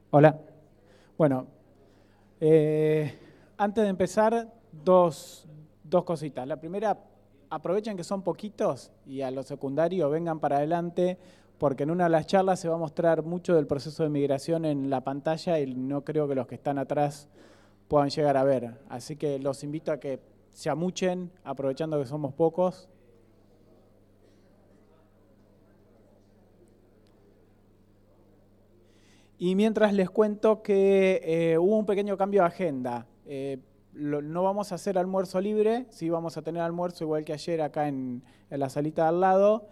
Hola. Bueno, eh, antes de empezar, dos cositas. La primera, aprovechen que son poquitos y a los secundarios vengan para adelante, porque en una de las charlas se va a mostrar mucho del proceso de migración en la pantalla y no creo que los que están atrás puedan llegar a ver. Así que los invito a que se amuchen, aprovechando que somos pocos. Y mientras les cuento que hubo un pequeño cambio de agenda. No vamos a hacer almuerzo libre, sí vamos a tener almuerzo igual que ayer acá en la salita de al lado,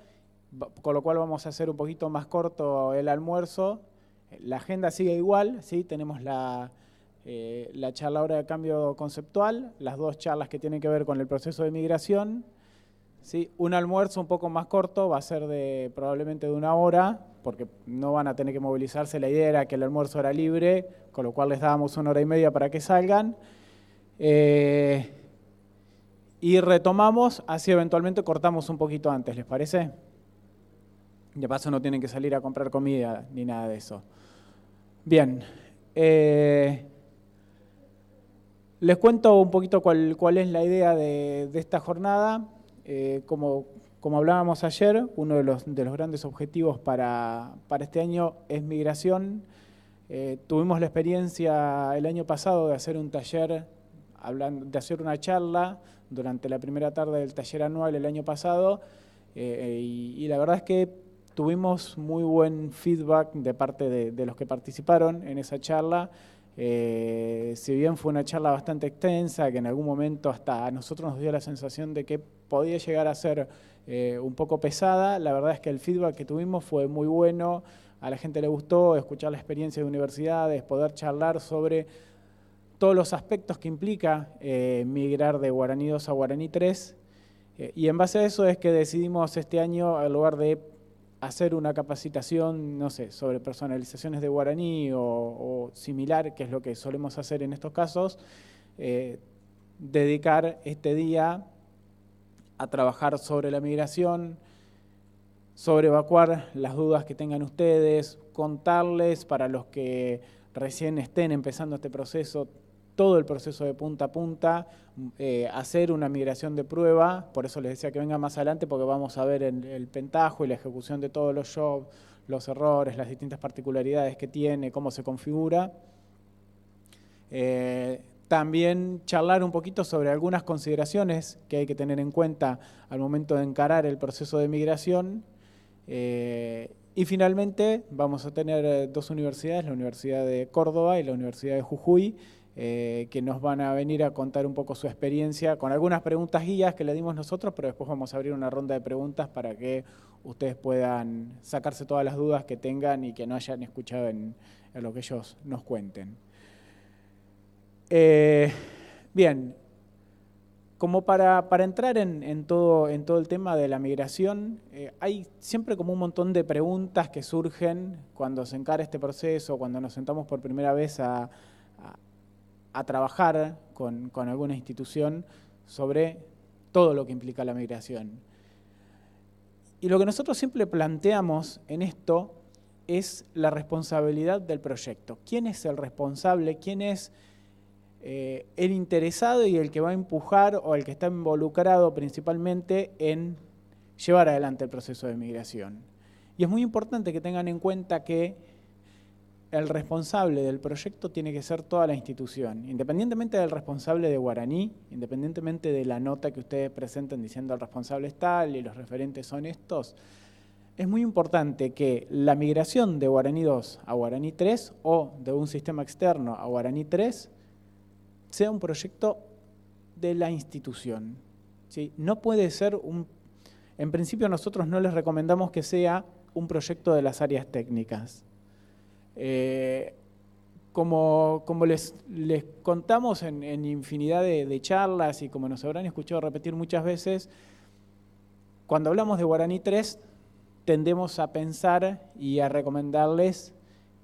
con lo cual vamos a hacer un poquito más corto el almuerzo. La agenda sigue igual, ¿sí? Tenemos la charla ahora de cambio conceptual, las dos charlas que tienen que ver con el proceso de migración. ¿Sí? Un almuerzo un poco más corto, va a ser probablemente de 1 hora, porque no van a tener que movilizarse. La idea era que el almuerzo era libre, con lo cual les dábamos 1 hora y media para que salgan. Y retomamos, así eventualmente cortamos un poquito antes, ¿les parece? De paso no tienen que salir a comprar comida ni nada de eso. Bien. Les cuento un poquito cuál es la idea de esta jornada. Como hablábamos ayer, uno de los grandes objetivos para este año es migración. Tuvimos la experiencia el año pasado de hacer un taller, de hacer una charla durante la primera tarde del taller anual el año pasado, y la verdad es que tuvimos muy buen feedback de parte de los que participaron en esa charla. Si bien fue una charla bastante extensa, que en algún momento hasta a nosotros nos dio la sensación de que podía llegar a ser un poco pesada, la verdad es que el feedback que tuvimos fue muy bueno. A la gente le gustó escuchar la experiencia de universidades, poder charlar sobre todos los aspectos que implica migrar de Guaraní 2 a Guaraní 3. Y en base a eso es que decidimos este año, en lugar de hacer una capacitación, no sé, sobre personalizaciones de guaraní o similar, que es lo que solemos hacer en estos casos, dedicar este día a trabajar sobre la migración, sobre evacuar las dudas que tengan ustedes, contarles para los que recién estén empezando este proceso, todo el proceso de punta a punta, hacer una migración de prueba. Por eso les decía que vengan más adelante, porque vamos a ver el pentajo y la ejecución de todos los jobs, los errores, las distintas particularidades que tiene, cómo se configura. También charlar un poquito sobre algunas consideraciones que hay que tener en cuenta al momento de encarar el proceso de migración. Y finalmente vamos a tener dos universidades, la Universidad de Córdoba y la Universidad de Jujuy, que nos van a venir a contar un poco su experiencia con algunas preguntas guías que le dimos nosotros, pero después vamos a abrir una ronda de preguntas para que ustedes puedan sacarse todas las dudas que tengan y que no hayan escuchado en lo que ellos nos cuenten. Bien, como para entrar en todo el tema de la migración, hay siempre como un montón de preguntas que surgen cuando se encara este proceso, cuando nos sentamos por primera vez a trabajar con alguna institución sobre todo lo que implica la migración. Y lo que nosotros siempre planteamos en esto es la responsabilidad del proyecto. ¿Quién es el responsable? ¿Quién es el interesado y el que va a empujar o el que está involucrado principalmente en llevar adelante el proceso de migración? Y es muy importante que tengan en cuenta que el responsable del proyecto tiene que ser toda la institución, independientemente del responsable de Guaraní, independientemente de la nota que ustedes presenten diciendo el responsable es tal y los referentes son estos. Es muy importante que la migración de Guaraní 2 a Guaraní 3 o de un sistema externo a Guaraní 3 sea un proyecto de la institución, ¿sí? No puede ser en principio nosotros no les recomendamos que sea un proyecto de las áreas técnicas. Como les contamos en infinidad de charlas y como nos habrán escuchado repetir muchas veces, cuando hablamos de Guaraní 3 tendemos a pensar y a recomendarles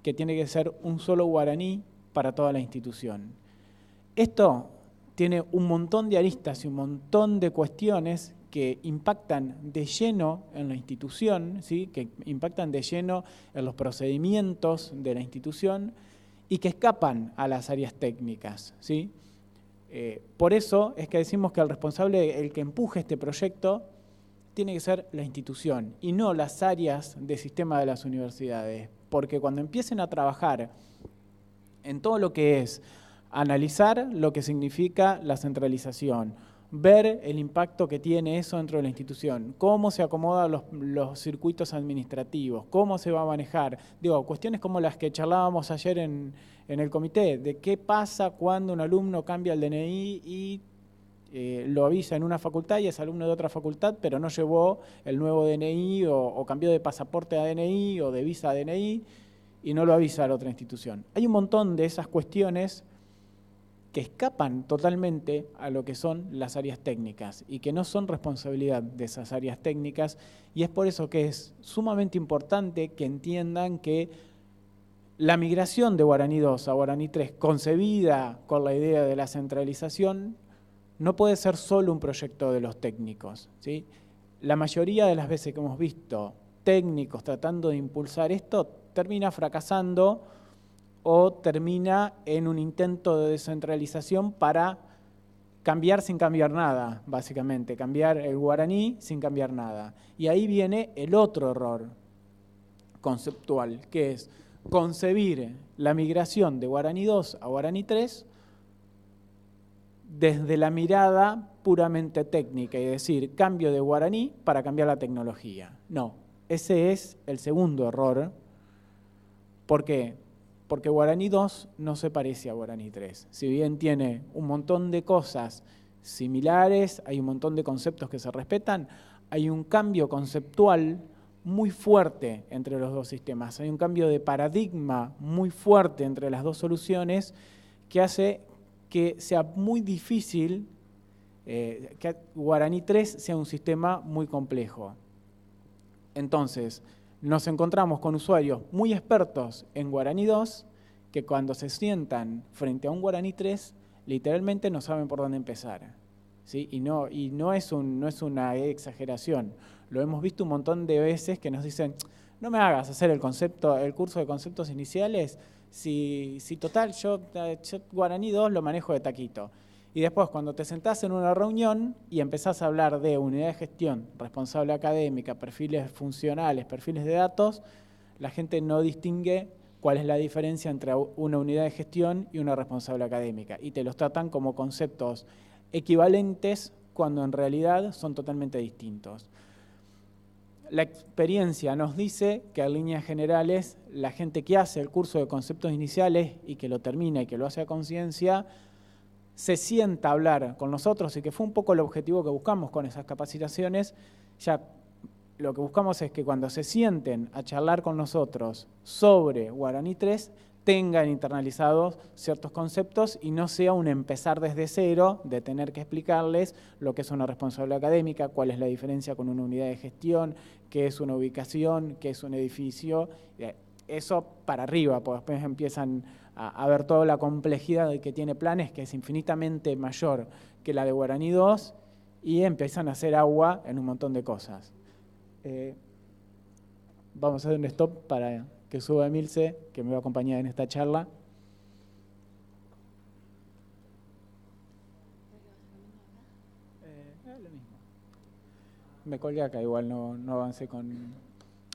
que tiene que ser un solo guaraní para toda la institución. Esto tiene un montón de aristas y un montón de cuestiones que impactan de lleno en la institución, ¿sí? Que impactan de lleno en los procedimientos de la institución y que escapan a las áreas técnicas, ¿sí? Por eso es que decimos que el responsable, el que empuje este proyecto, tiene que ser la institución y no las áreas de sistema de las universidades, porque cuando empiecen a trabajar en todo lo que es analizar lo que significa la centralización, ver el impacto que tiene eso dentro de la institución, cómo se acomodan los circuitos administrativos, cómo se va a manejar, digo, cuestiones como las que charlábamos ayer en el comité, de qué pasa cuando un alumno cambia el DNI y lo avisa en una facultad y es alumno de otra facultad, pero no llevó el nuevo DNI o cambió de pasaporte a DNI o de visa a DNI y no lo avisa a la otra institución. Hay un montón de esas cuestiones que escapan totalmente a lo que son las áreas técnicas y que no son responsabilidad de esas áreas técnicas, y es por eso que es sumamente importante que entiendan que la migración de Guaraní 2 a Guaraní 3, concebida con la idea de la centralización, no puede ser solo un proyecto de los técnicos, ¿sí? La mayoría de las veces que hemos visto técnicos tratando de impulsar esto, termina fracasando o termina en un intento de descentralización para cambiar sin cambiar nada, básicamente, cambiar el guaraní sin cambiar nada. Y ahí viene el otro error conceptual, que es concebir la migración de Guaraní 2 a Guaraní 3 desde la mirada puramente técnica, y decir, cambio de guaraní para cambiar la tecnología. No, ese es el segundo error. ¿Por qué? Porque Guaraní 2 no se parece a Guaraní 3. Si bien tiene un montón de cosas similares, hay un montón de conceptos que se respetan, hay un cambio conceptual muy fuerte entre los dos sistemas. Hay un cambio de paradigma muy fuerte entre las dos soluciones que hace que sea muy difícil que Guaraní 3 sea un sistema muy complejo. Entonces, nos encontramos con usuarios muy expertos en Guaraní 2 que cuando se sientan frente a un Guaraní 3 literalmente no saben por dónde empezar, ¿sí? Y no es una exageración. Lo hemos visto un montón de veces que nos dicen, no me hagas hacer el curso de conceptos iniciales, si total yo Guaraní 2 lo manejo de taquito. Y después cuando te sentás en una reunión y empezás a hablar de unidad de gestión, responsable académica, perfiles funcionales, perfiles de datos, la gente no distingue cuál es la diferencia entre una unidad de gestión y una responsable académica. Y te los tratan como conceptos equivalentes cuando en realidad son totalmente distintos. La experiencia nos dice que en líneas generales la gente que hace el curso de conceptos iniciales y que lo termina y que lo hace a conciencia, se sienta a hablar con nosotros, y que fue un poco el objetivo que buscamos con esas capacitaciones. Ya lo que buscamos es que cuando se sienten a charlar con nosotros sobre Guaraní 3, tengan internalizados ciertos conceptos y no sea un empezar desde cero de tener que explicarles lo que es una responsable académica, cuál es la diferencia con una unidad de gestión, qué es una ubicación, qué es un edificio. Eso para arriba, pues después empiezan a ver toda la complejidad que tiene Planes, que es infinitamente mayor que la de Guaraní 2, y empiezan a hacer agua en un montón de cosas. Vamos a hacer un stop para que suba Emilce, que me va a acompañar en esta charla. Lo mismo. Me colgué acá, igual no avancé con...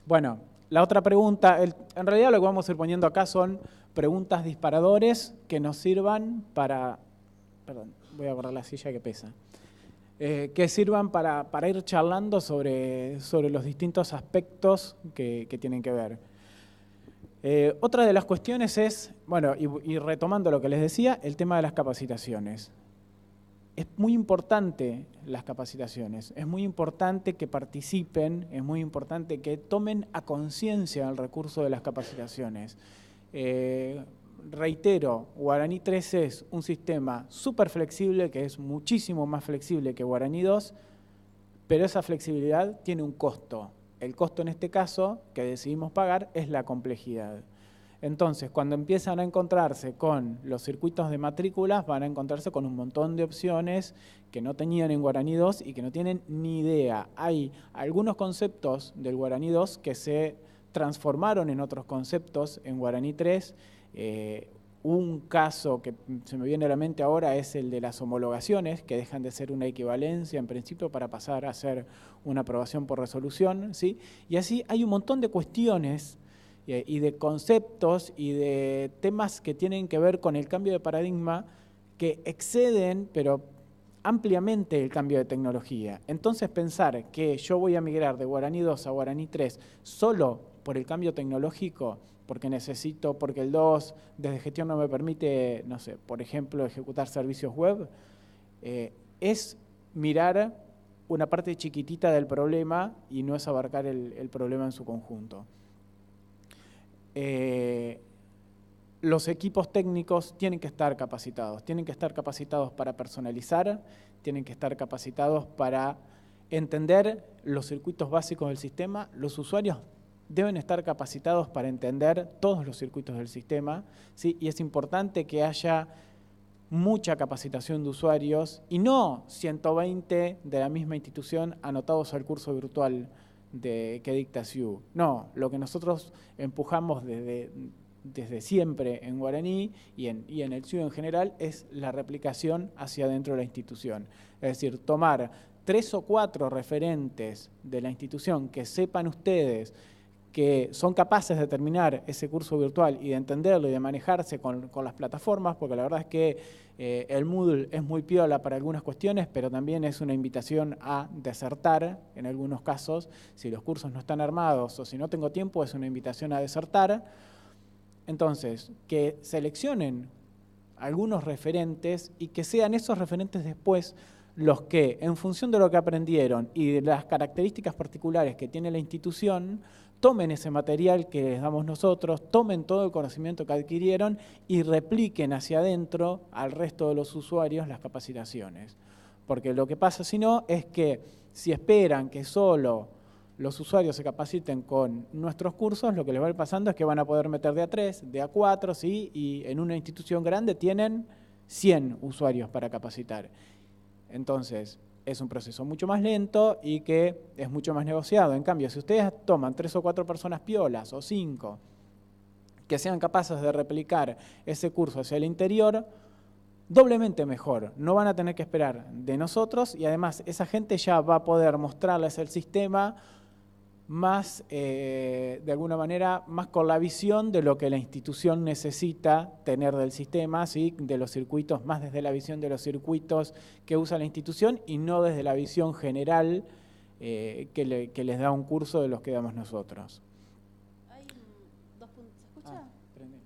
Bueno, la otra pregunta, en realidad lo que vamos a ir poniendo acá son preguntas disparadores que nos sirvan para... Perdón, voy a agarrar la silla que pesa. Que sirvan para ir charlando sobre los distintos aspectos que tienen que ver. Otra de las cuestiones es, bueno, y retomando lo que les decía, el tema de las capacitaciones. Es muy importante las capacitaciones, es muy importante que participen, es muy importante que tomen a conciencia el recurso de las capacitaciones. Reitero, Guaraní 3 es un sistema súper flexible, que es muchísimo más flexible que Guaraní 2, pero esa flexibilidad tiene un costo. El costo en este caso que decidimos pagar es la complejidad. Entonces, cuando empiezan a encontrarse con los circuitos de matrículas, van a encontrarse con un montón de opciones que no tenían en Guaraní 2 y que no tienen ni idea. Hay algunos conceptos del Guaraní 2 que se transformaron en otros conceptos en Guaraní 3. Un caso que se me viene a la mente ahora es el de las homologaciones, que dejan de ser una equivalencia en principio para pasar a ser una aprobación por resolución, ¿sí? Y así hay un montón de cuestiones y de conceptos y de temas que tienen que ver con el cambio de paradigma que exceden, pero ampliamente, el cambio de tecnología. Entonces pensar que yo voy a migrar de Guaraní 2 a Guaraní 3 solo por el cambio tecnológico, porque porque el 2 desde gestión no me permite, no sé, por ejemplo, ejecutar servicios web, es mirar una parte chiquitita del problema y no es abarcar el problema en su conjunto. Los equipos técnicos tienen que estar capacitados para personalizar, tienen que estar capacitados para entender los circuitos básicos del sistema. Los usuarios deben estar capacitados para entender todos los circuitos del sistema, ¿sí? Y es importante que haya mucha capacitación de usuarios y no 120 de la misma institución anotados al curso virtual que dicta SIU. No, lo que nosotros empujamos desde siempre en Guaraní y en el SIU en general es la replicación hacia adentro de la institución. Es decir, tomar 3 o 4 referentes de la institución que sepan ustedes que son capaces de terminar ese curso virtual y de entenderlo y de manejarse con las plataformas, porque la verdad es que el Moodle es muy piola para algunas cuestiones, pero también es una invitación a desertar en algunos casos. Si los cursos no están armados o si no tengo tiempo, es una invitación a desertar. Entonces, que seleccionen algunos referentes y que sean esos referentes después los que, en función de lo que aprendieron y de las características particulares que tiene la institución, tomen ese material que les damos nosotros, tomen todo el conocimiento que adquirieron y repliquen hacia adentro al resto de los usuarios las capacitaciones. Porque lo que pasa si no es que si esperan que solo los usuarios se capaciten con nuestros cursos, lo que les va a ir pasando es que van a poder meter de A3, de A4, ¿sí? Y en una institución grande tienen 100 usuarios para capacitar. Entonces, es un proceso mucho más lento y que es mucho más negociado. En cambio, si ustedes toman 3 o 4 personas piolas o 5 que sean capaces de replicar ese curso hacia el interior, doblemente mejor. No van a tener que esperar de nosotros y además esa gente ya va a poder mostrarles el sistema más, de alguna manera, más con la visión de lo que la institución necesita tener del sistema, ¿sí? De los circuitos, más desde la visión de los circuitos que usa la institución y no desde la visión general que les da un curso de los que damos nosotros. Hay 2 puntos. ¿Se escucha? Prende.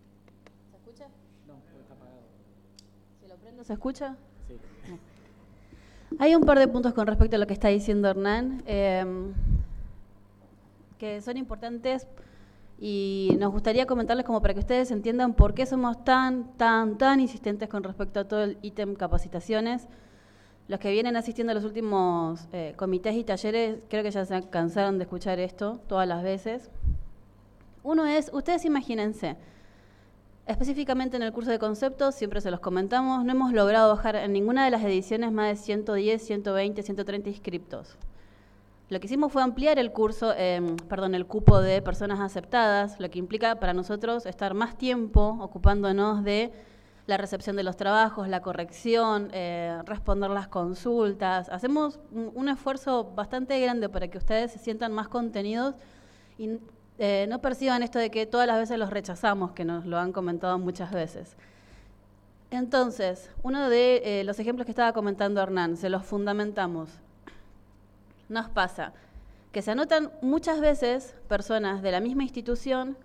¿Se escucha? No, está apagado. Si lo prendo, ¿se escucha? Sí. Hay un par de puntos con respecto a lo que está diciendo Hernán. Que son importantes y nos gustaría comentarles como para que ustedes entiendan por qué somos tan insistentes con respecto a todo el ítem capacitaciones. Los que vienen asistiendo a los últimos comités y talleres creo que ya se cansaron de escuchar esto todas las veces. Uno es, ustedes imagínense, específicamente en el curso de conceptos, siempre se los comentamos, no hemos logrado bajar en ninguna de las ediciones más de 110, 120, 130 inscriptos. Lo que hicimos fue ampliar el curso, el cupo de personas aceptadas, lo que implica para nosotros estar más tiempo ocupándonos de la recepción de los trabajos, la corrección, responder las consultas. Hacemos un esfuerzo bastante grande para que ustedes se sientan más contenidos y no perciban esto de que todas las veces los rechazamos, que nos lo han comentado muchas veces. Entonces, uno de los ejemplos que estaba comentando Hernán, se los fundamentamos. Nos pasa que se anotan muchas veces personas de la misma institución,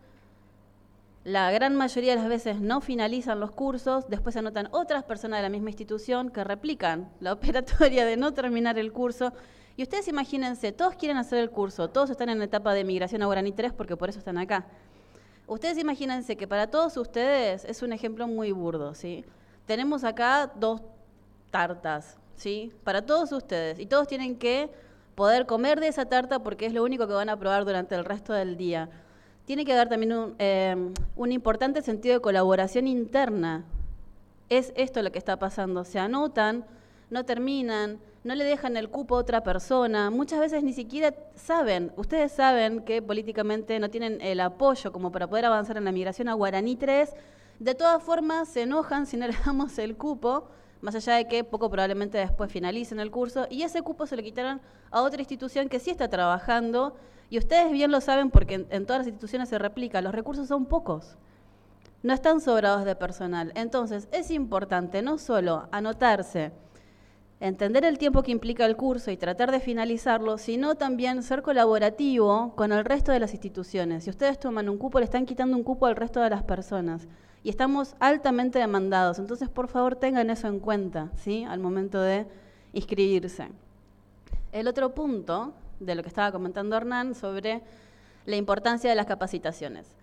la gran mayoría de las veces no finalizan los cursos, después se anotan otras personas de la misma institución que replican la operatoria de no terminar el curso. Y ustedes imagínense, todos quieren hacer el curso, todos están en la etapa de migración a Guaraní 3 porque por eso están acá. Ustedes imagínense que para todos ustedes es un ejemplo muy burdo, ¿sí? Tenemos acá 2 tartas, ¿sí? Para todos ustedes, y todos tienen que poder comer de esa tarta porque es lo único que van a probar durante el resto del día. Tiene que haber también un importante sentido de colaboración interna. Es esto lo que está pasando. Se anotan, no terminan, no le dejan el cupo a otra persona. Muchas veces ni siquiera saben, ustedes saben que políticamente no tienen el apoyo como para poder avanzar en la migración a Guaraní 3 De todas formas, se enojan si no les damos el cupo, más allá de que poco probablemente después finalicen el curso, y ese cupo se lo quitaron a otra institución que sí está trabajando, y ustedes bien lo saben porque en todas las instituciones se replica, los recursos son pocos, no están sobrados de personal. Entonces, es importante no solo anotarse, entender el tiempo que implica el curso y tratar de finalizarlo, sino también ser colaborativo con el resto de las instituciones. Si ustedes toman un cupo, le están quitando un cupo al resto de las personas. Y estamos altamente demandados. Entonces, por favor, tengan eso en cuenta, ¿sí?, al momento de inscribirse. El otro punto de lo que estaba comentando Hernán sobre la importancia de las capacitaciones.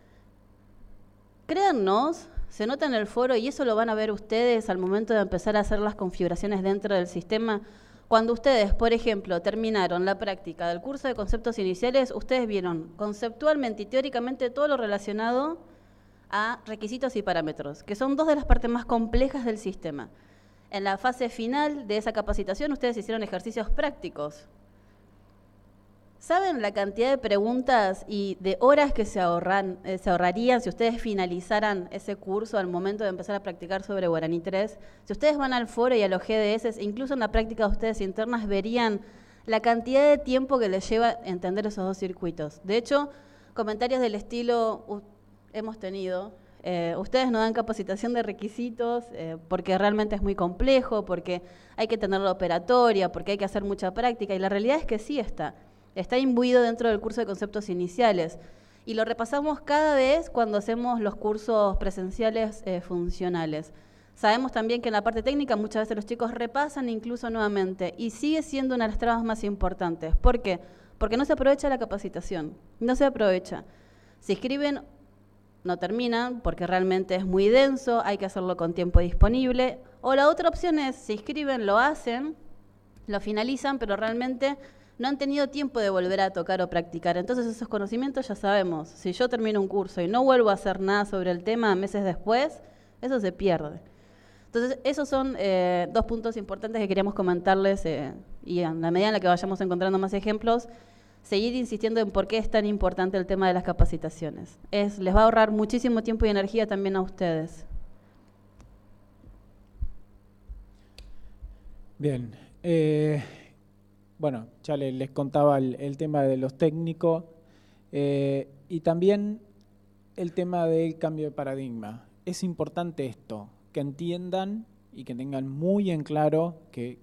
Créannos, se nota en el foro, y eso lo van a ver ustedes al momento de empezar a hacer las configuraciones dentro del sistema. Cuando ustedes, por ejemplo, terminaron la práctica del curso de conceptos iniciales, ustedes vieron conceptualmente y teóricamente todo lo relacionado a requisitos y parámetros, que son dos de las partes más complejas del sistema. En la fase final de esa capacitación, ustedes hicieron ejercicios prácticos. ¿Saben la cantidad de preguntas y de horas que se ahorrarían si ustedes finalizaran ese curso al momento de empezar a practicar sobre Guaraní 3? Si ustedes van al foro y a los GDS, incluso en la práctica de ustedes internas, verían la cantidad de tiempo que les lleva entender esos dos circuitos. De hecho, comentarios del estilo hemos tenido, ustedes no dan capacitación de requisitos porque realmente es muy complejo, porque hay que tener la operatoria, porque hay que hacer mucha práctica, y la realidad es que sí está imbuido dentro del curso de conceptos iniciales, y lo repasamos cada vez cuando hacemos los cursos presenciales funcionales. Sabemos también que en la parte técnica muchas veces los chicos repasan incluso nuevamente, y sigue siendo una de las trabas más importantes. ¿Por qué? Porque no se aprovecha la capacitación, no se aprovecha. Si escriben, no terminan porque realmente es muy denso, hay que hacerlo con tiempo disponible, o la otra opción es, si escriben, lo hacen, lo finalizan, pero realmente no han tenido tiempo de volver a tocar o practicar. Entonces esos conocimientos ya sabemos, si yo termino un curso y no vuelvo a hacer nada sobre el tema meses después, eso se pierde. Entonces esos son dos puntos importantes que queríamos comentarles, y en la medida en la que vayamos encontrando más ejemplos, seguir insistiendo en por qué es tan importante el tema de las capacitaciones. Les va a ahorrar muchísimo tiempo y energía también a ustedes. Bien. Bueno, ya les contaba el tema de los técnicos y también el tema del cambio de paradigma. Es importante esto, que entiendan y que tengan muy en claro que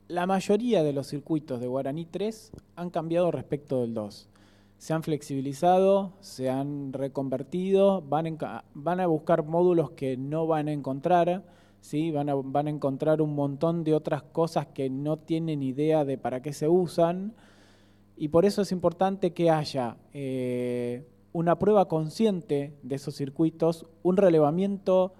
la mayoría de los circuitos de Guaraní 3 han cambiado respecto del 2. Se han flexibilizado, se han reconvertido, van a buscar módulos que no van a encontrar, ¿sí? Van a encontrar un montón de otras cosas que no tienen idea de para qué se usan, y por eso es importante que haya una prueba consciente de esos circuitos, un relevamiento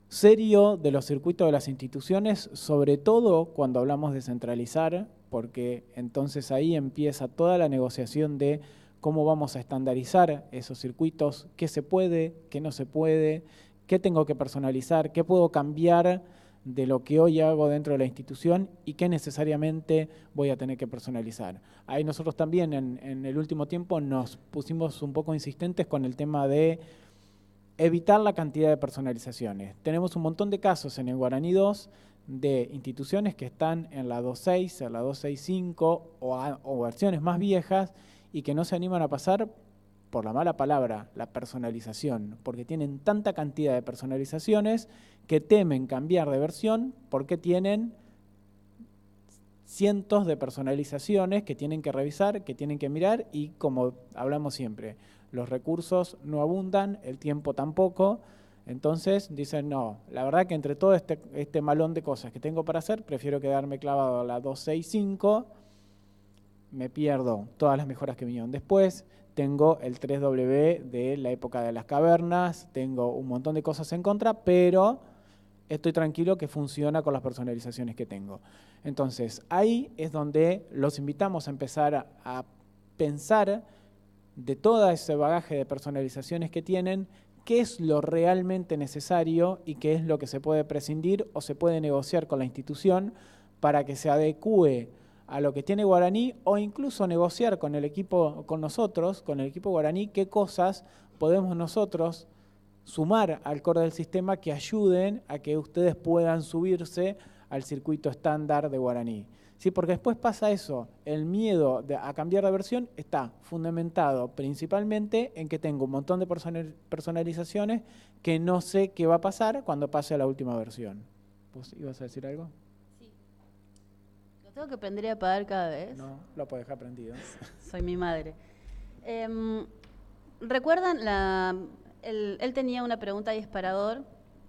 serio de los circuitos de las instituciones, sobre todo cuando hablamos de centralizar, porque entonces ahí empieza toda la negociación de cómo vamos a estandarizar esos circuitos, qué se puede, qué no se puede, qué tengo que personalizar, qué puedo cambiar de lo que hoy hago dentro de la institución y qué necesariamente voy a tener que personalizar. Ahí nosotros también en el último tiempo nos pusimos un poco insistentes con el tema de evitar la cantidad de personalizaciones. Tenemos un montón de casos en el Guaraní 2 de instituciones que están en la 2.6, en la 2.6.5 o versiones más viejas y que no se animan a pasar por la mala palabra, la personalización, porque tienen tanta cantidad de personalizaciones que temen cambiar de versión porque tienen cientos de personalizaciones que tienen que revisar, que tienen que mirar, y como hablamos siempre, los recursos no abundan, el tiempo tampoco, entonces dicen no, la verdad que entre todo este malón de cosas que tengo para hacer, prefiero quedarme clavado a la 2.6.5, me pierdo todas las mejoras que vinieron después, tengo el 3W de la época de las cavernas, tengo un montón de cosas en contra, pero estoy tranquilo que funciona con las personalizaciones que tengo. Entonces, ahí es donde los invitamos a empezar a pensar de todo ese bagaje de personalizaciones que tienen, qué es lo realmente necesario y qué es lo que se puede prescindir o se puede negociar con la institución para que se adecúe a lo que tiene Guaraní, o incluso negociar con el equipo, con nosotros, con el equipo Guaraní, qué cosas podemos nosotros sumar al core del sistema que ayuden a que ustedes puedan subirse al circuito estándar de Guaraní. ¿Sí? Porque después pasa eso, el miedo a cambiar de versión está fundamentado principalmente en que tengo un montón de personalizaciones que no sé qué va a pasar cuando pase a la última versión. ¿Vos ibas a decir algo? Sí. ¿Lo tengo que aprender a apagar cada vez? No, lo podés dejar prendido. Soy mi madre. ¿Recuerdan? Él tenía una pregunta disparador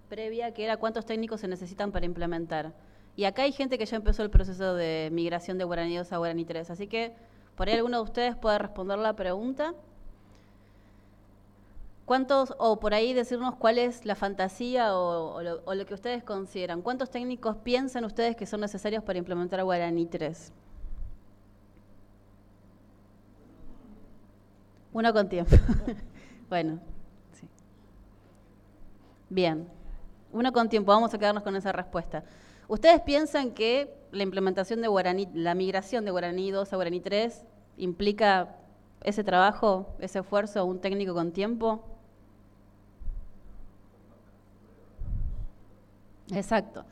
previa que era ¿cuántos técnicos se necesitan para implementar? Y acá hay gente que ya empezó el proceso de migración de Guaraní 2 a Guaraní 3, así que por ahí alguno de ustedes puede responder la pregunta. ¿Cuántos, o por ahí decirnos cuál es la fantasía o lo que ustedes consideran? ¿Cuántos técnicos piensan ustedes que son necesarios para implementar Guaraní 3? Uno con tiempo. Bueno, sí. Bien. Uno con tiempo, vamos a quedarnos con esa respuesta. ¿Ustedes piensan que la implementación de Guaraní, la migración de Guaraní 2 a Guaraní 3 implica ese trabajo, ese esfuerzo, un técnico con tiempo? Exacto.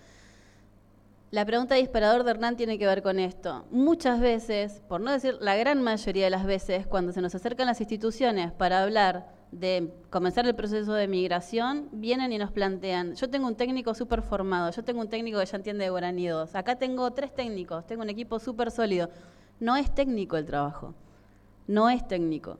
La pregunta disparador de Hernán tiene que ver con esto. Muchas veces, por no decir la gran mayoría de las veces, cuando se nos acercan las instituciones para hablar de comenzar el proceso de migración, vienen y nos plantean, yo tengo un técnico súper formado, yo tengo un técnico que ya entiende de Guaraní 2, acá tengo 3 técnicos, tengo un equipo súper sólido. No es técnico el trabajo, no es técnico.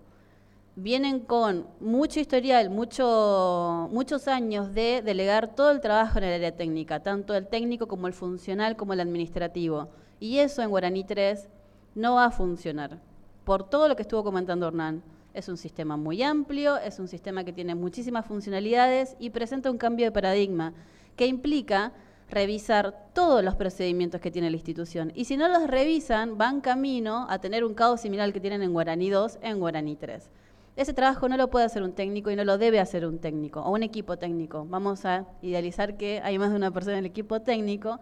Vienen con mucho historial, muchos años de delegar todo el trabajo en el área técnica, tanto el técnico como el funcional como el administrativo. Y eso en Guaraní 3 no va a funcionar, por todo lo que estuvo comentando Hernán. Es un sistema muy amplio, es un sistema que tiene muchísimas funcionalidades y presenta un cambio de paradigma que implica revisar todos los procedimientos que tiene la institución. Y si no los revisan, van camino a tener un caos similar al que tienen en Guaraní 2, en Guaraní 3. Ese trabajo no lo puede hacer un técnico y no lo debe hacer un técnico o un equipo técnico. Vamos a idealizar que hay más de una persona en el equipo técnico.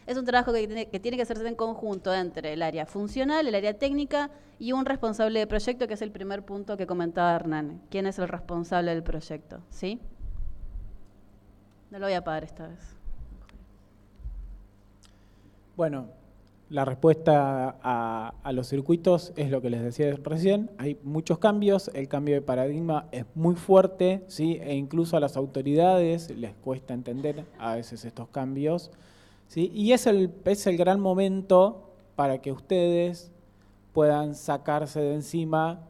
Es un trabajo que tiene que hacerse en conjunto entre el área funcional, el área técnica y un responsable de proyecto, que es el primer punto que comentaba Hernán. ¿Quién es el responsable del proyecto? ¿Sí? No lo voy a apagar esta vez. Bueno, la respuesta a los circuitos es lo que les decía recién. Hay muchos cambios, el cambio de paradigma es muy fuerte, ¿sí? E incluso a las autoridades les cuesta entender a veces estos cambios. ¿Sí? Y es el gran momento para que ustedes puedan sacarse de encima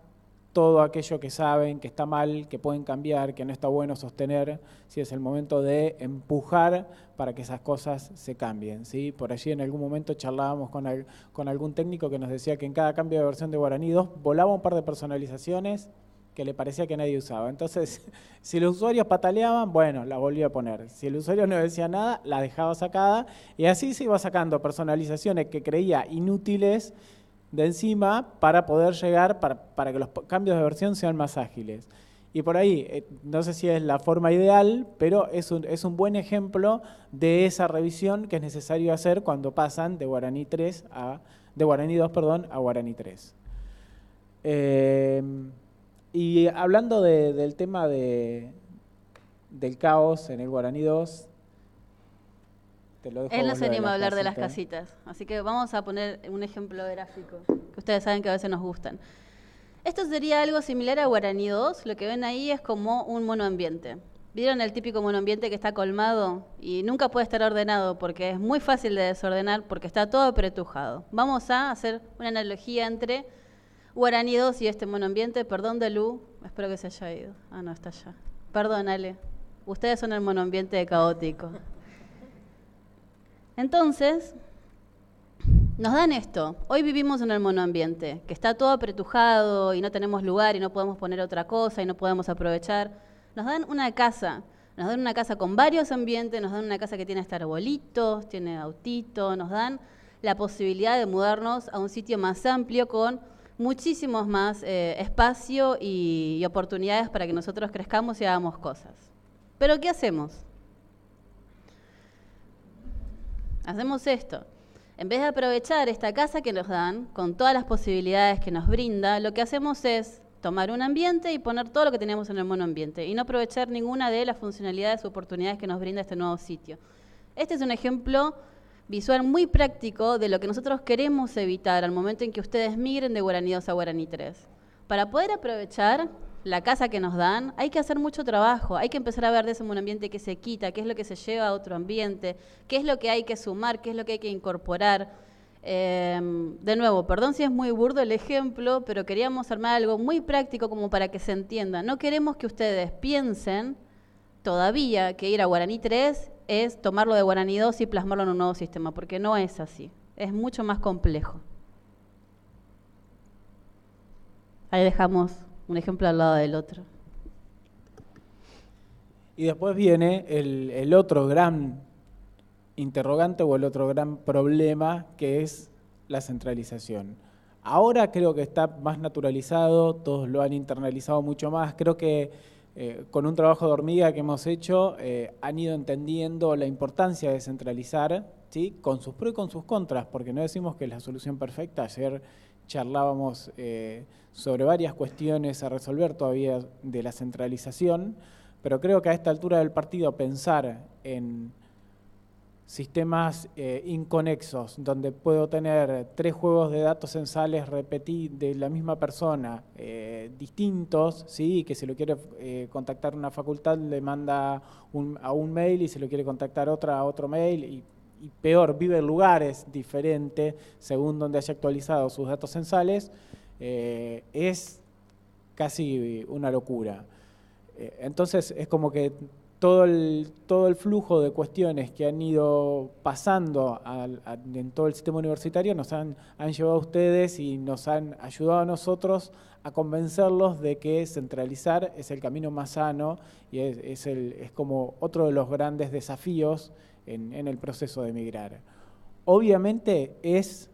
todo aquello que saben, que está mal, que pueden cambiar, que no está bueno sostener. ¿Sí? Es el momento de empujar para que esas cosas se cambien. ¿Sí? Por allí en algún momento charlábamos con algún técnico que nos decía que en cada cambio de versión de Guaraní 2 volaba un par de personalizaciones que le parecía que nadie usaba. Entonces, si los usuarios pataleaban, bueno, la volvía a poner. Si el usuario no decía nada, la dejaba sacada. Y así se iba sacando personalizaciones que creía inútiles de encima para poder llegar, para que los cambios de versión sean más ágiles. Y por ahí, no sé si es la forma ideal, pero es un buen ejemplo de esa revisión que es necesario hacer cuando pasan de Guaraní 2 a Guaraní 3. Y hablando del tema del caos en el Guaraní 2, te lo dejo. Él no se anima a hablar de las casitas, así que vamos a poner un ejemplo gráfico, que ustedes saben que a veces nos gustan. Esto sería algo similar a Guaraní 2, lo que ven ahí es como un monoambiente. ¿Vieron el típico monoambiente que está colmado y nunca puede estar ordenado porque es muy fácil de desordenar porque está todo apretujado? Vamos a hacer una analogía entre Guaraní 2 y este monoambiente. Perdón, Delu, espero que se haya ido. Ah, no, está allá. Perdón, Ale. Ustedes son el monoambiente de caótico. Entonces, nos dan esto. Hoy vivimos en el monoambiente, que está todo apretujado y no tenemos lugar y no podemos poner otra cosa y no podemos aprovechar. Nos dan una casa con varios ambientes, nos dan una casa que tiene hasta arbolitos, tiene autitos, nos dan la posibilidad de mudarnos a un sitio más amplio con muchísimos más espacio y oportunidades para que nosotros crezcamos y hagamos cosas. ¿Pero qué hacemos? Hacemos esto. En vez de aprovechar esta casa que nos dan, con todas las posibilidades que nos brinda, lo que hacemos es tomar un ambiente y poner todo lo que tenemos en el monoambiente y no aprovechar ninguna de las funcionalidades u oportunidades que nos brinda este nuevo sitio. Este es un ejemplo visual muy práctico de lo que nosotros queremos evitar al momento en que ustedes migren de Guaraní 2 a Guaraní 3. Para poder aprovechar la casa que nos dan, hay que hacer mucho trabajo, hay que empezar a ver de ese monoambiente que se quita, qué es lo que se lleva a otro ambiente, qué es lo que hay que sumar, qué es lo que hay que incorporar. De nuevo, perdón si es muy burdo el ejemplo, pero queríamos armar algo muy práctico como para que se entienda. No queremos que ustedes piensen todavía que ir a Guaraní 3 es tomarlo de Guaraní 2 y plasmarlo en un nuevo sistema, porque no es así, es mucho más complejo. Ahí dejamos un ejemplo al lado del otro. Y después viene el otro gran interrogante o el otro gran problema, que es la centralización. Ahora creo que está más naturalizado, todos lo han internalizado mucho más. Creo que con un trabajo de hormiga que hemos hecho, han ido entendiendo la importancia de centralizar, ¿sí? Con sus pros y con sus contras, porque no decimos que es la solución perfecta. Ayer charlábamos sobre varias cuestiones a resolver todavía de la centralización, pero creo que a esta altura del partido pensar en sistemas inconexos, donde puedo tener 3 juegos de datos censales de la misma persona, distintos, ¿sí? Que si lo quiere contactar una facultad le manda a un mail y si lo quiere contactar otra a otro mail, y peor, vive en lugares diferentes según donde haya actualizado sus datos censales, es casi una locura. Entonces es como que todo el flujo de cuestiones que han ido pasando en todo el sistema universitario nos han llevado a ustedes y nos han ayudado a nosotros a convencerlos de que centralizar es el camino más sano y es como otro de los grandes desafíos en el proceso de migrar. Obviamente es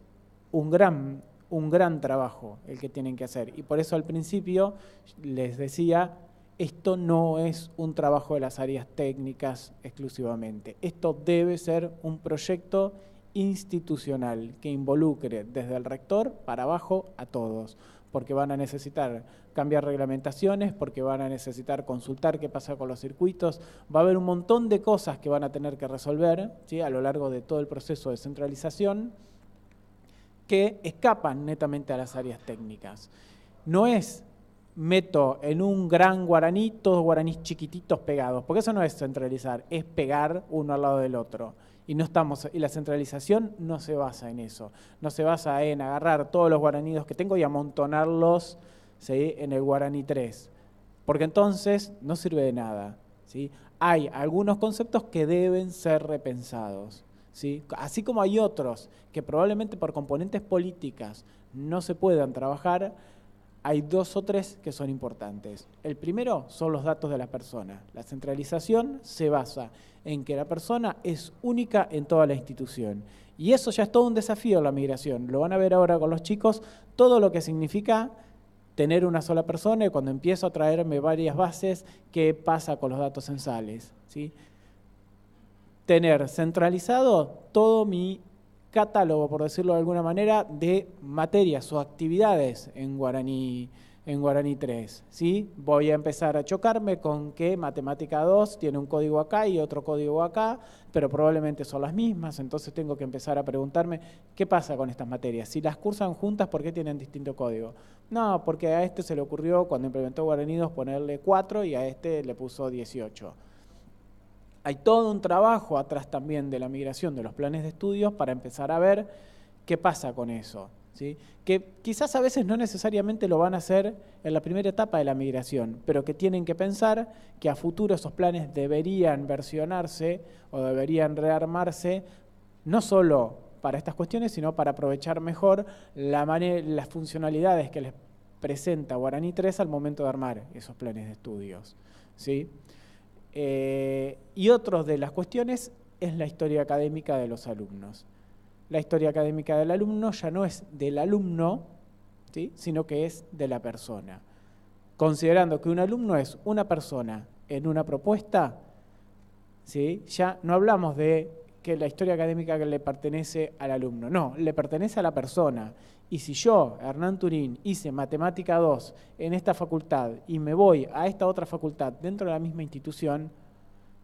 un gran trabajo el que tienen que hacer, y por eso al principio les decía, esto no es un trabajo de las áreas técnicas exclusivamente. Esto debe ser un proyecto institucional que involucre desde el rector para abajo a todos, porque van a necesitar cambiar reglamentaciones, porque van a necesitar consultar qué pasa con los circuitos. Va a haber un montón de cosas que van a tener que resolver, ¿sí? A lo largo de todo el proceso de centralización, que escapan netamente a las áreas técnicas. No es meto en un gran guaraní todos guaraníes chiquititos pegados, porque eso no es centralizar, es pegar uno al lado del otro. Y la centralización no se basa en eso, no se basa en agarrar todos los guaraníes que tengo y amontonarlos, ¿sí? En el Guaraní 3, porque entonces no sirve de nada, ¿sí? Hay algunos conceptos que deben ser repensados, ¿sí? Así como hay otros que probablemente por componentes políticas no se puedan trabajar. Hay 2 o 3 que son importantes. El primero son los datos de la persona. La centralización se basa en que la persona es única en toda la institución. Y eso ya es todo un desafío en la migración. Lo van a ver ahora con los chicos, todo lo que significa tener una sola persona, y cuando empiezo a traerme varias bases, ¿qué pasa con los datos censales? ¿Sí? Tener centralizado todo mi catálogo, por decirlo de alguna manera, de materias o actividades en Guaraní 3, ¿sí? Voy a empezar a chocarme con que Matemática 2 tiene un código acá y otro código acá, pero probablemente son las mismas, entonces tengo que empezar a preguntarme qué pasa con estas materias. Si las cursan juntas, ¿por qué tienen distinto código? No, porque a este se le ocurrió cuando implementó Guaraní 2 ponerle 4 y a este le puso 18. Hay todo un trabajo atrás también de la migración de los planes de estudios para empezar a ver qué pasa con eso, ¿sí? Que quizás a veces no necesariamente lo van a hacer en la primera etapa de la migración, pero que tienen que pensar que a futuro esos planes deberían versionarse o deberían rearmarse, no solo para estas cuestiones, sino para aprovechar mejor las funcionalidades que les presenta Guaraní 3 al momento de armar esos planes de estudios, ¿sí? Y otra de las cuestiones es la historia académica de los alumnos. La historia académica del alumno ya no es del alumno, ¿sí? Sino que es de la persona. Considerando que un alumno es una persona en una propuesta, ¿sí? Ya no hablamos de que la historia académica que le pertenece al alumno, no, le pertenece a la persona. Y si yo, Hernán Turín, hice Matemática 2 en esta facultad y me voy a esta otra facultad dentro de la misma institución,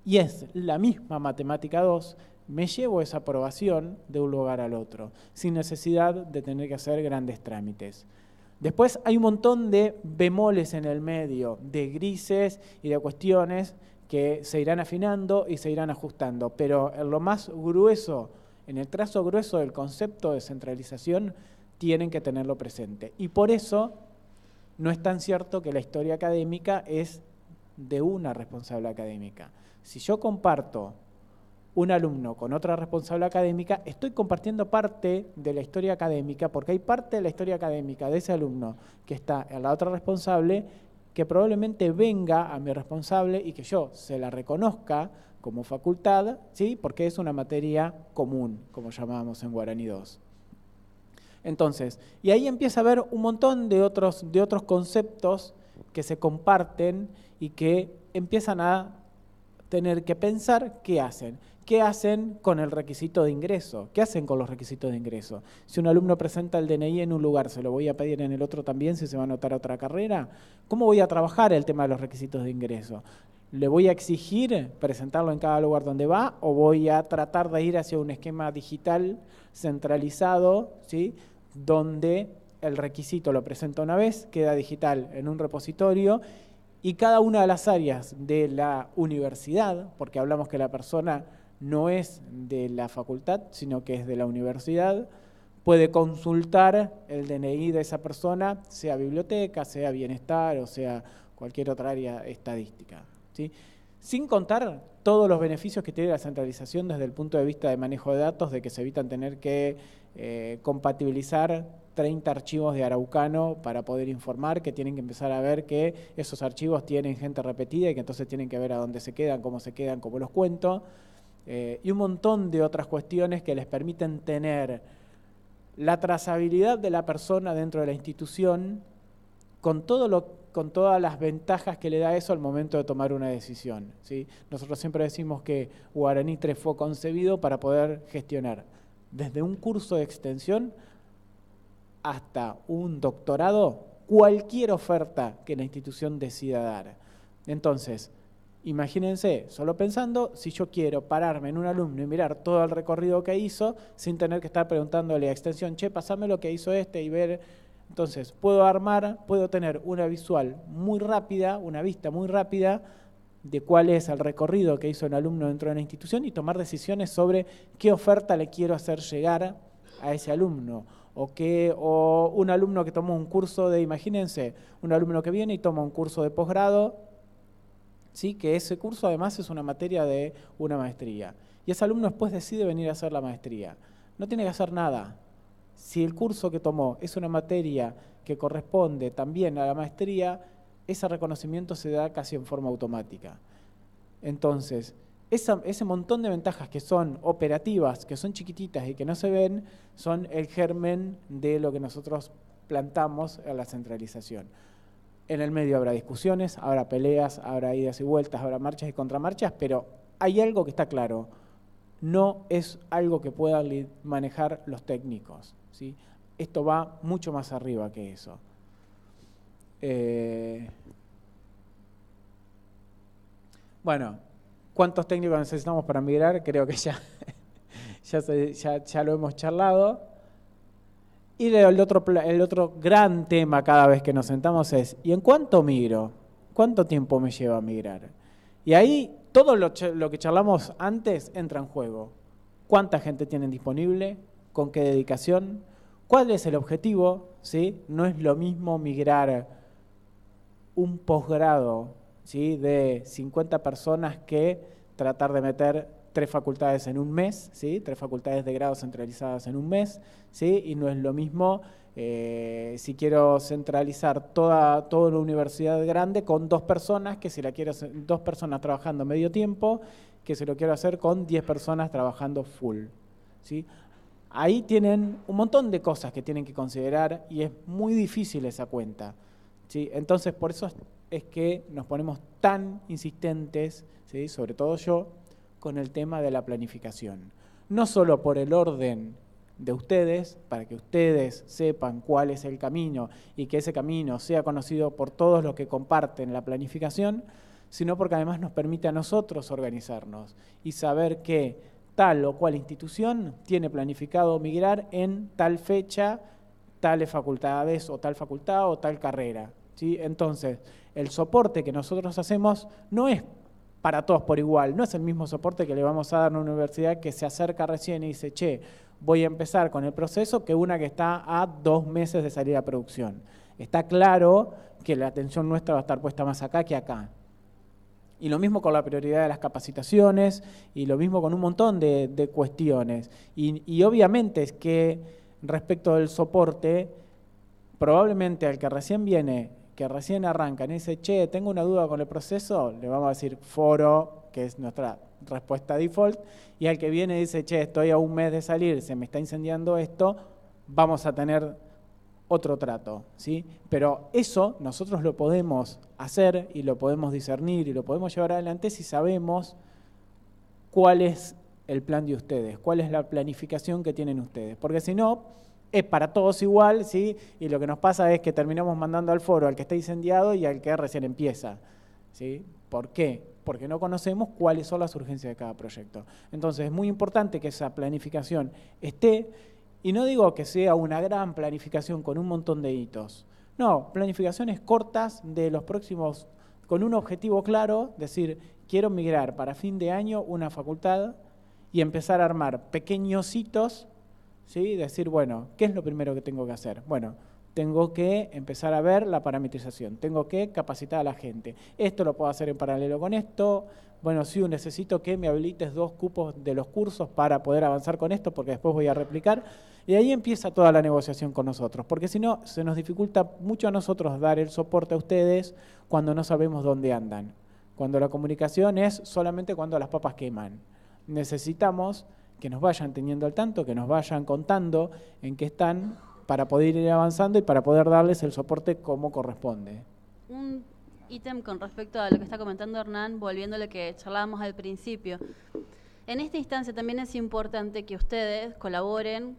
y es la misma Matemática 2, me llevo esa aprobación de un lugar al otro, sin necesidad de tener que hacer grandes trámites. Después hay un montón de bemoles en el medio, de grises y de cuestiones que se irán afinando y se irán ajustando, pero en lo más grueso, en el trazo grueso del concepto de centralización, tienen que tenerlo presente. Y por eso no es tan cierto que la historia académica es de una responsable académica. Si yo comparto un alumno con otra responsable académica, estoy compartiendo parte de la historia académica, porque hay parte de la historia académica de ese alumno que está en la otra responsable, que probablemente venga a mi responsable y que yo se la reconozca como facultad, ¿sí? Porque es una materia común, como llamábamos en Guaraní 2. Entonces, y ahí empieza a haber un montón de otros conceptos que se comparten y que empiezan a tener que pensar qué hacen. ¿Qué hacen con el requisito de ingreso? ¿Qué hacen con los requisitos de ingreso? Si un alumno presenta el DNI en un lugar, ¿se lo voy a pedir en el otro también si se va a anotar a otra carrera? ¿Cómo voy a trabajar el tema de los requisitos de ingreso? ¿Le voy a exigir presentarlo en cada lugar donde va o voy a tratar de ir hacia un esquema digital centralizado, ¿sí? Donde el requisito lo presento una vez, queda digital en un repositorio y cada una de las áreas de la universidad, porque hablamos que la persona no es de la facultad, sino que es de la universidad, puede consultar el DNI de esa persona, sea biblioteca, sea bienestar o sea cualquier otra área estadística, ¿sí? Sin contar todos los beneficios que tiene la centralización desde el punto de vista de manejo de datos, de que se evitan tener que compatibilizar 30 archivos de Araucano para poder informar, que tienen que empezar a ver que esos archivos tienen gente repetida y que entonces tienen que ver a dónde se quedan, cómo los cuento, y un montón de otras cuestiones que les permiten tener la trazabilidad de la persona dentro de la institución con todas las ventajas que le da eso al momento de tomar una decisión, ¿sí? Nosotros siempre decimos que Guaraní 3 fue concebido para poder gestionar desde un curso de extensión hasta un doctorado, cualquier oferta que la institución decida dar. Entonces, imagínense, solo pensando, si yo quiero pararme en un alumno y mirar todo el recorrido que hizo, sin tener que estar preguntándole a extensión, che, pasame lo que hizo y ver. Entonces, puedo tener una visual muy rápida, una vista muy rápida de cuál es el recorrido que hizo el alumno dentro de la institución y tomar decisiones sobre qué oferta le quiero hacer llegar a ese alumno. O un alumno que tomó un curso imagínense, un alumno que viene y toma un curso de posgrado, ¿sí? Que ese curso además es una materia de una maestría. Y ese alumno después decide venir a hacer la maestría. No tiene que hacer nada. Si el curso que tomó es una materia que corresponde también a la maestría, ese reconocimiento se da casi en forma automática. Entonces, ese montón de ventajas que son operativas, que son chiquititas y que no se ven, son el germen de lo que nosotros plantamos en la centralización. En el medio habrá discusiones, habrá peleas, habrá idas y vueltas, habrá marchas y contramarchas, pero hay algo que está claro, no es algo que puedan manejar los técnicos, ¿sí? Esto va mucho más arriba que eso. Bueno, ¿cuántos técnicos necesitamos para migrar? Creo que ya lo hemos charlado. Y el otro gran tema cada vez que nos sentamos es, ¿y en cuánto migro? ¿Cuánto tiempo me lleva a migrar? Y ahí todo lo que charlamos antes entra en juego. ¿Cuánta gente tienen disponible? ¿Con qué dedicación? ¿Cuál es el objetivo? ¿Sí? No es lo mismo migrar un posgrado, ¿sí? De 50 personas que tratar de meter 3 facultades en un mes, ¿sí? 3 facultades de grado centralizadas en un mes, ¿sí? Y no es lo mismo si quiero centralizar toda una universidad grande con 2 personas, que si la quiero hacer 2 personas trabajando medio tiempo, que si lo quiero hacer con 10 personas trabajando full, ¿sí? Ahí tienen un montón de cosas que tienen que considerar y es muy difícil esa cuenta, ¿sí? Entonces, por eso es que nos ponemos tan insistentes, ¿sí? Sobre todo yo, con el tema de la planificación. No solo por el orden de ustedes, para que ustedes sepan cuál es el camino y que ese camino sea conocido por todos los que comparten la planificación, sino porque además nos permite a nosotros organizarnos y saber que tal o cual institución tiene planificado migrar en tal fecha, tales facultades o tal facultad o tal carrera, ¿sí? Entonces, el soporte que nosotros hacemos no es para todos por igual, no es el mismo soporte que le vamos a dar a una universidad que se acerca recién y dice, che, voy a empezar con el proceso, que una que está a 2 meses de salida a producción. Está claro que la atención nuestra va a estar puesta más acá que acá. Y lo mismo con la prioridad de las capacitaciones, y lo mismo con un montón de cuestiones. Y obviamente es que respecto del soporte, probablemente al que recién viene, que recién arranca, y dice, che, tengo una duda con el proceso, le vamos a decir foro, que es nuestra respuesta default, y al que viene y dice, che, estoy a 1 mes de salir, se me está incendiando esto, vamos a tener otro trato, ¿sí? Pero eso nosotros lo podemos hacer y lo podemos discernir y lo podemos llevar adelante si sabemos cuál es el plan de ustedes, cuál es la planificación que tienen ustedes. Porque si no, es para todos igual, ¿sí? Y lo que nos pasa es que terminamos mandando al foro al que está incendiado y al que recién empieza, ¿sí? ¿Por qué? Porque no conocemos cuáles son las urgencias de cada proyecto. Entonces es muy importante que esa planificación esté. Y no digo que sea una gran planificación con un montón de hitos. No, planificaciones cortas de los próximos, con un objetivo claro, decir, quiero migrar para fin de año una facultad y empezar a armar pequeños hitos, ¿sí? Decir, bueno, ¿qué es lo primero que tengo que hacer? Bueno, tengo que empezar a ver la parametrización, tengo que capacitar a la gente. Esto lo puedo hacer en paralelo con esto. Bueno, sí, necesito que me habilites 2 cupos de los cursos para poder avanzar con esto, porque después voy a replicar. Y ahí empieza toda la negociación con nosotros, porque si no, se nos dificulta mucho a nosotros dar el soporte a ustedes cuando no sabemos dónde andan. Cuando la comunicación es solamente cuando las papas queman. Necesitamos que nos vayan teniendo al tanto, que nos vayan contando en qué están, para poder ir avanzando y para poder darles el soporte como corresponde. Un ítem con respecto a lo que está comentando Hernán, volviendo a lo que charlábamos al principio. En esta instancia también es importante que ustedes colaboren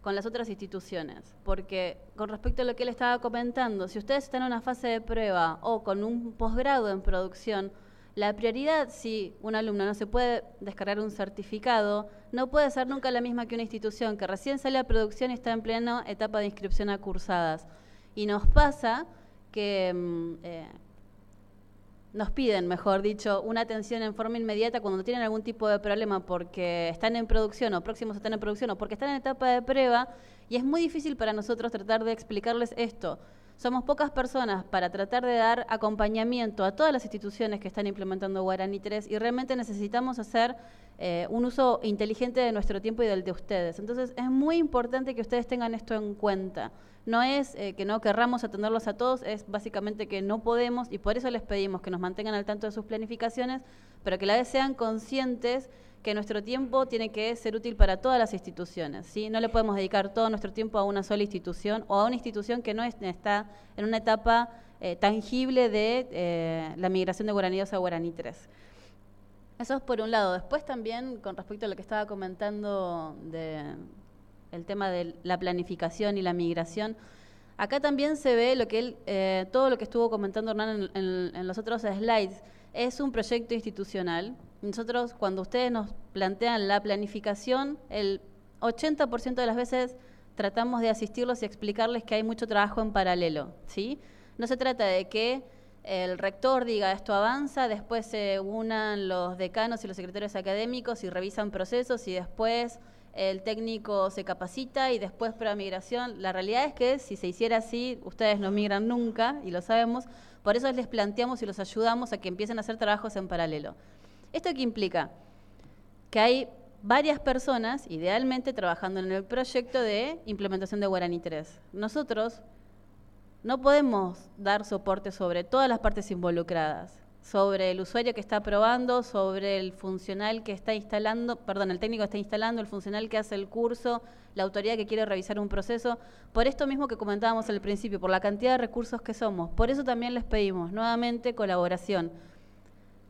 con las otras instituciones, porque con respecto a lo que él estaba comentando, si ustedes están en una fase de prueba o con un posgrado en producción, la prioridad, si un alumno no se puede descargar un certificado, no puede ser nunca la misma que una institución que recién sale a producción y está en plena etapa de inscripción a cursadas. Y nos pasa que nos piden, mejor dicho, una atención en forma inmediata cuando tienen algún tipo de problema porque están en producción o próximos a estar en producción o porque están en etapa de prueba, y es muy difícil para nosotros tratar de explicarles esto. Somos pocas personas para tratar de dar acompañamiento a todas las instituciones que están implementando Guaraní 3 y realmente necesitamos hacer un uso inteligente de nuestro tiempo y del de ustedes. Entonces es muy importante que ustedes tengan esto en cuenta. No es que no querramos atenderlos a todos, es básicamente que no podemos, y por eso les pedimos que nos mantengan al tanto de sus planificaciones, pero que a la vez sean conscientes que nuestro tiempo tiene que ser útil para todas las instituciones, ¿sí? No le podemos dedicar todo nuestro tiempo a una sola institución o a una institución que no está en una etapa tangible de la migración de Guaraní 2 a Guaraní 3. Eso es por un lado. Después también, con respecto a lo que estaba comentando el tema de la planificación y la migración, acá también se ve lo que todo lo que estuvo comentando Hernán en los otros slides. Es un proyecto institucional. Nosotros, cuando ustedes nos plantean la planificación, el 80% de las veces tratamos de asistirlos y explicarles que hay mucho trabajo en paralelo, ¿sí? No se trata de que el rector diga esto avanza, después se unan los decanos y los secretarios académicos y revisan procesos y después el técnico se capacita y después para migración. La realidad es que si se hiciera así, ustedes no migran nunca y lo sabemos, por eso les planteamos y los ayudamos a que empiecen a hacer trabajos en paralelo. ¿Esto qué implica? Que hay varias personas, idealmente, trabajando en el proyecto de implementación de Guaraní 3. Nosotros no podemos dar soporte sobre todas las partes involucradas, sobre el usuario que está probando, sobre el funcional que está instalando, perdón, el técnico que está instalando, el funcional que hace el curso, la autoridad que quiere revisar un proceso, por esto mismo que comentábamos al principio, por la cantidad de recursos que somos. Por eso también les pedimos nuevamente colaboración.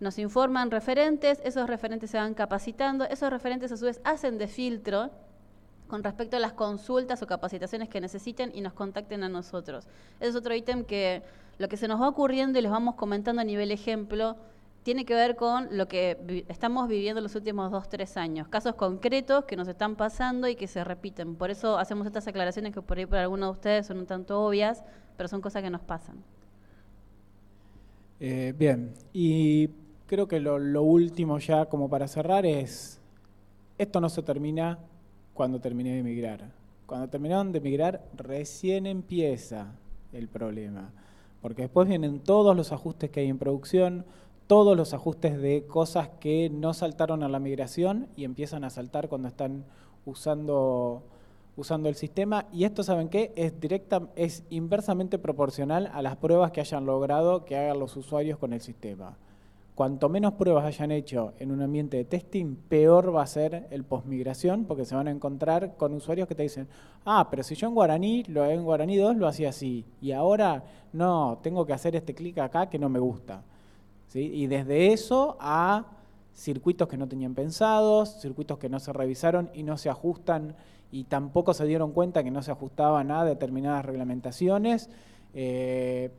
Nos informan referentes, esos referentes se van capacitando, esos referentes a su vez hacen de filtro con respecto a las consultas o capacitaciones que necesiten y nos contacten a nosotros. Ese es otro ítem que lo que se nos va ocurriendo y les vamos comentando a nivel ejemplo tiene que ver con lo que estamos viviendo los últimos 2-3 años, casos concretos que nos están pasando y que se repiten. Por eso hacemos estas aclaraciones que por ahí para algunos de ustedes son un tanto obvias, pero son cosas que nos pasan. Bien, y creo que lo último ya como para cerrar es, esto no se termina cuando terminé de migrar. Cuando terminaron de migrar, recién empieza el problema, porque después vienen todos los ajustes que hay en producción, todos los ajustes de cosas que no saltaron a la migración y empiezan a saltar cuando están usando el sistema, y esto, ¿saben qué? Es inversamente proporcional a las pruebas que hayan logrado que hagan los usuarios con el sistema. Cuanto menos pruebas hayan hecho en un ambiente de testing, peor va a ser el postmigración, porque se van a encontrar con usuarios que te dicen, pero si yo en Guaraní 2 lo hacía así, y ahora no, tengo que hacer este clic acá que no me gusta. ¿Sí? Y desde eso a circuitos que no tenían pensados, circuitos que no se revisaron y no se ajustan, y tampoco se dieron cuenta que no se ajustaban a determinadas reglamentaciones. Y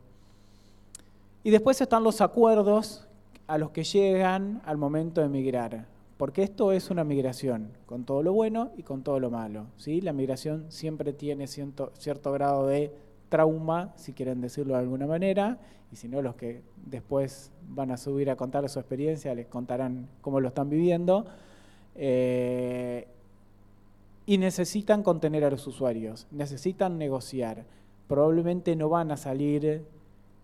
después están los acuerdos a los que llegan al momento de migrar, porque esto es una migración, con todo lo bueno y con todo lo malo, ¿sí? La migración siempre tiene cierto grado de trauma, si quieren decirlo de alguna manera, y si no, los que después van a subir a contar su experiencia les contarán cómo lo están viviendo, y necesitan contener a los usuarios, necesitan negociar, probablemente no van a salir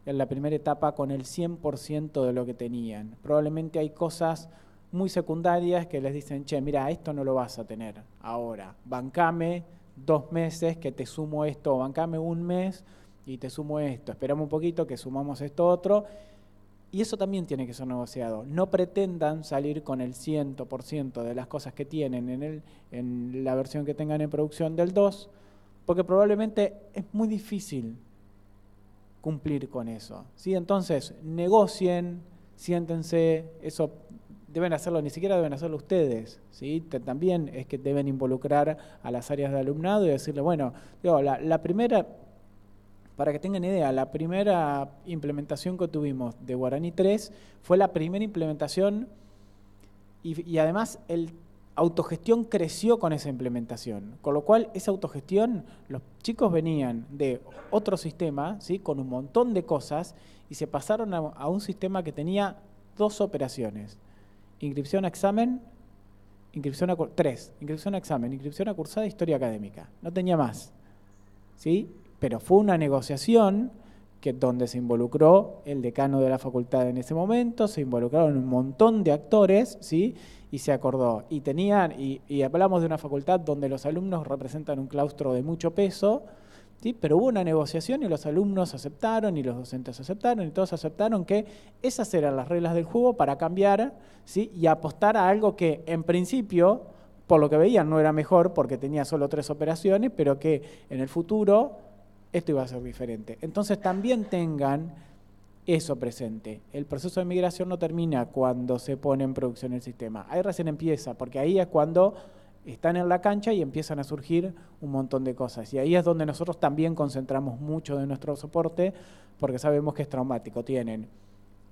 en la primera etapa con el 100% de lo que tenían. Probablemente hay cosas muy secundarias que les dicen, che, mira, esto no lo vas a tener ahora, bancame 2 meses que te sumo esto, bancame 1 mes y te sumo esto, esperamos un poquito que sumamos esto otro, y eso también tiene que ser negociado. No pretendan salir con el 100% de las cosas que tienen en la versión que tengan en producción del 2, porque probablemente es muy difícil cumplir con eso, ¿sí? Entonces, negocien, siéntense, eso deben hacerlo, ni siquiera deben hacerlo ustedes, ¿sí? También es que deben involucrar a las áreas de alumnado y decirle, bueno, la primera, para que tengan idea, la primera implementación que tuvimos de Guaraní 3 fue la primera implementación y además el autogestión creció con esa implementación, con lo cual esa autogestión, los chicos venían de otro sistema, ¿sí? Con un montón de cosas y se pasaron a un sistema que tenía 2 operaciones, inscripción a examen, inscripción a examen, inscripción a cursada, historia académica, no tenía más, ¿sí? Pero fue una negociación donde se involucró el decano de la facultad en ese momento, se involucraron un montón de actores, ¿sí? Y se acordó. Y hablamos de una facultad donde los alumnos representan un claustro de mucho peso, ¿sí? Pero hubo una negociación y los alumnos aceptaron y los docentes aceptaron y todos aceptaron que esas eran las reglas del juego para cambiar, ¿sí? Y apostar a algo que en principio, por lo que veían, no era mejor porque tenía solo 3 operaciones, pero que en el futuro esto iba a ser diferente. Entonces también tengan eso presente. El proceso de migración no termina cuando se pone en producción el sistema. Ahí recién empieza, porque ahí es cuando están en la cancha y empiezan a surgir un montón de cosas. Y ahí es donde nosotros también concentramos mucho de nuestro soporte, porque sabemos que es traumático. Tienen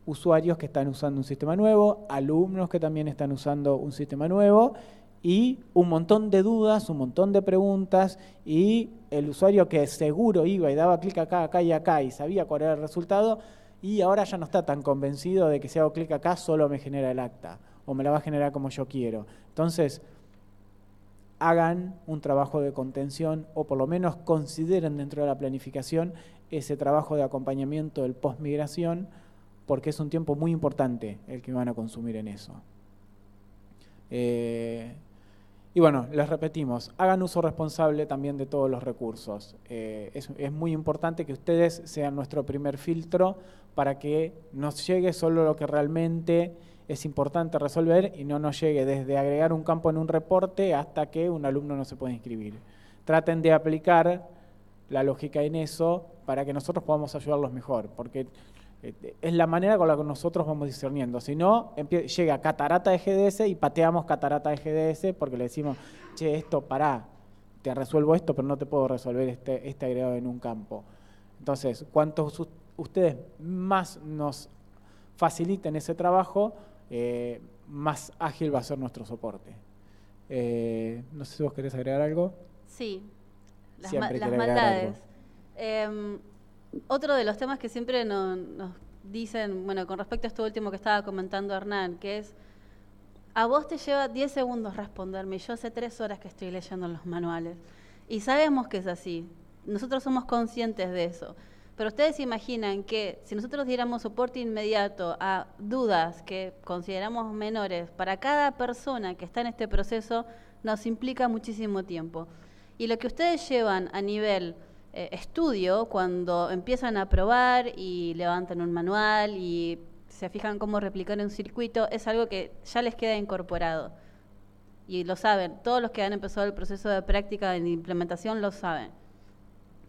usuarios que están usando un sistema nuevo, alumnos que también están usando un sistema nuevo, y un montón de dudas, un montón de preguntas, y el usuario que seguro iba y daba clic acá, acá y acá y sabía cuál era el resultado, y ahora ya no está tan convencido de que si hago clic acá solo me genera el acta, o me la va a generar como yo quiero. Entonces, hagan un trabajo de contención, o por lo menos consideren dentro de la planificación ese trabajo de acompañamiento del post-migración, porque es un tiempo muy importante el que van a consumir en eso. Y bueno, les repetimos, hagan uso responsable también de todos los recursos. Es muy importante que ustedes sean nuestro primer filtro para que nos llegue solo lo que realmente es importante resolver y no nos llegue desde agregar un campo en un reporte hasta que un alumno no se puede inscribir. Traten de aplicar la lógica en eso para que nosotros podamos ayudarlos mejor, porque es la manera con la que nosotros vamos discerniendo. Si no, llega catarata de GDS y pateamos catarata de GDS porque le decimos, che, esto pará, te resuelvo esto, pero no te puedo resolver este agregado en un campo. Entonces, cuantos ustedes más nos faciliten ese trabajo, más ágil va a ser nuestro soporte. No sé si vos querés agregar algo. Sí, las Siempre maldades. Otro de los temas que siempre nos dicen, bueno, con respecto a esto último que estaba comentando Hernán, que es, a vos te lleva 10 segundos responderme, y yo hace 3 horas que estoy leyendo los manuales. Y sabemos que es así, nosotros somos conscientes de eso. Pero ustedes se imaginan que si nosotros diéramos soporte inmediato a dudas que consideramos menores, para cada persona que está en este proceso nos implica muchísimo tiempo. Y lo que ustedes llevan a nivel estudio, cuando empiezan a probar y levantan un manual y se fijan cómo replicar un circuito, es algo que ya les queda incorporado. Y lo saben, todos los que han empezado el proceso de práctica de implementación lo saben.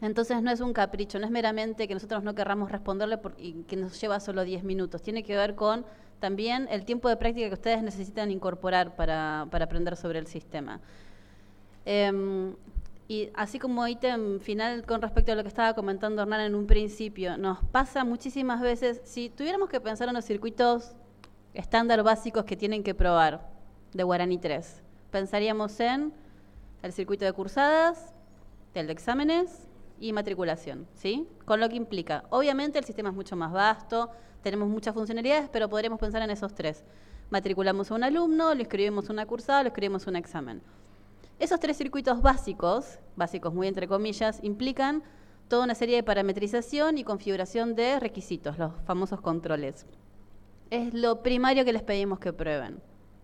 Entonces no es un capricho, no es meramente que nosotros no querramos responderle y que nos lleva solo 10 minutos. Tiene que ver con también el tiempo de práctica que ustedes necesitan incorporar para aprender sobre el sistema. Y así como ítem final con respecto a lo que estaba comentando Hernán en un principio, nos pasa muchísimas veces, si tuviéramos que pensar en los circuitos estándar básicos que tienen que probar de Guaraní 3, pensaríamos en el circuito de cursadas, el de exámenes y matriculación, ¿sí? Con lo que implica. Obviamente el sistema es mucho más vasto, tenemos muchas funcionalidades, pero podríamos pensar en esos 3. Matriculamos a un alumno, lo escribimos una cursada, lo escribimos un examen. Esos 3 circuitos básicos muy entre comillas, implican toda una serie de parametrización y configuración de requisitos, los famosos controles. Es lo primario que les pedimos que prueben.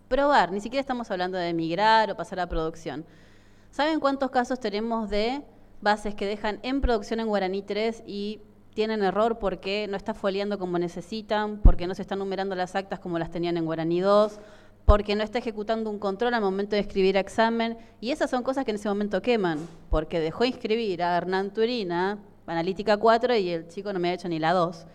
Probar, ni siquiera estamos hablando de migrar o pasar a producción. ¿Saben cuántos casos tenemos de bases que dejan en producción en Guaraní 3 y tienen error porque no está foliando como necesitan, porque no se están numerando las actas como las tenían en Guaraní 2, porque no está ejecutando un control al momento de escribir examen? Y esas son cosas que en ese momento queman, porque dejó inscribir a Hernán Turina, analítica 4, y el chico no me ha hecho ni la 2,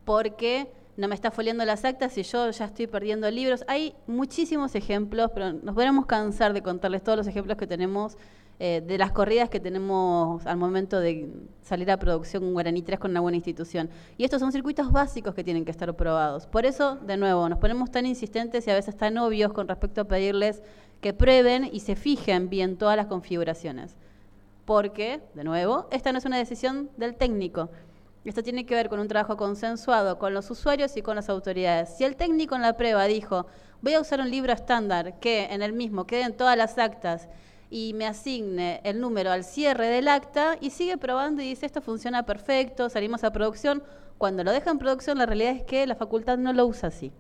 porque no me está foliando las actas y yo ya estoy perdiendo libros. Hay muchísimos ejemplos, pero nos podremos cansar de contarles todos los ejemplos que tenemos de las corridas que tenemos al momento de salir a producción con Guaraní 3 con una buena institución. Y estos son circuitos básicos que tienen que estar probados. Por eso, de nuevo, nos ponemos tan insistentes y a veces tan obvios con respecto a pedirles que prueben y se fijen bien todas las configuraciones. Porque, de nuevo, esta no es una decisión del técnico. Esto tiene que ver con un trabajo consensuado con los usuarios y con las autoridades. Si el técnico en la prueba dijo, voy a usar un libro estándar que en el mismo queden todas las actas y me asigne el número al cierre del acta, y sigue probando y dice, esto funciona perfecto, salimos a producción. Cuando lo deja en producción, la realidad es que la facultad no lo usa así.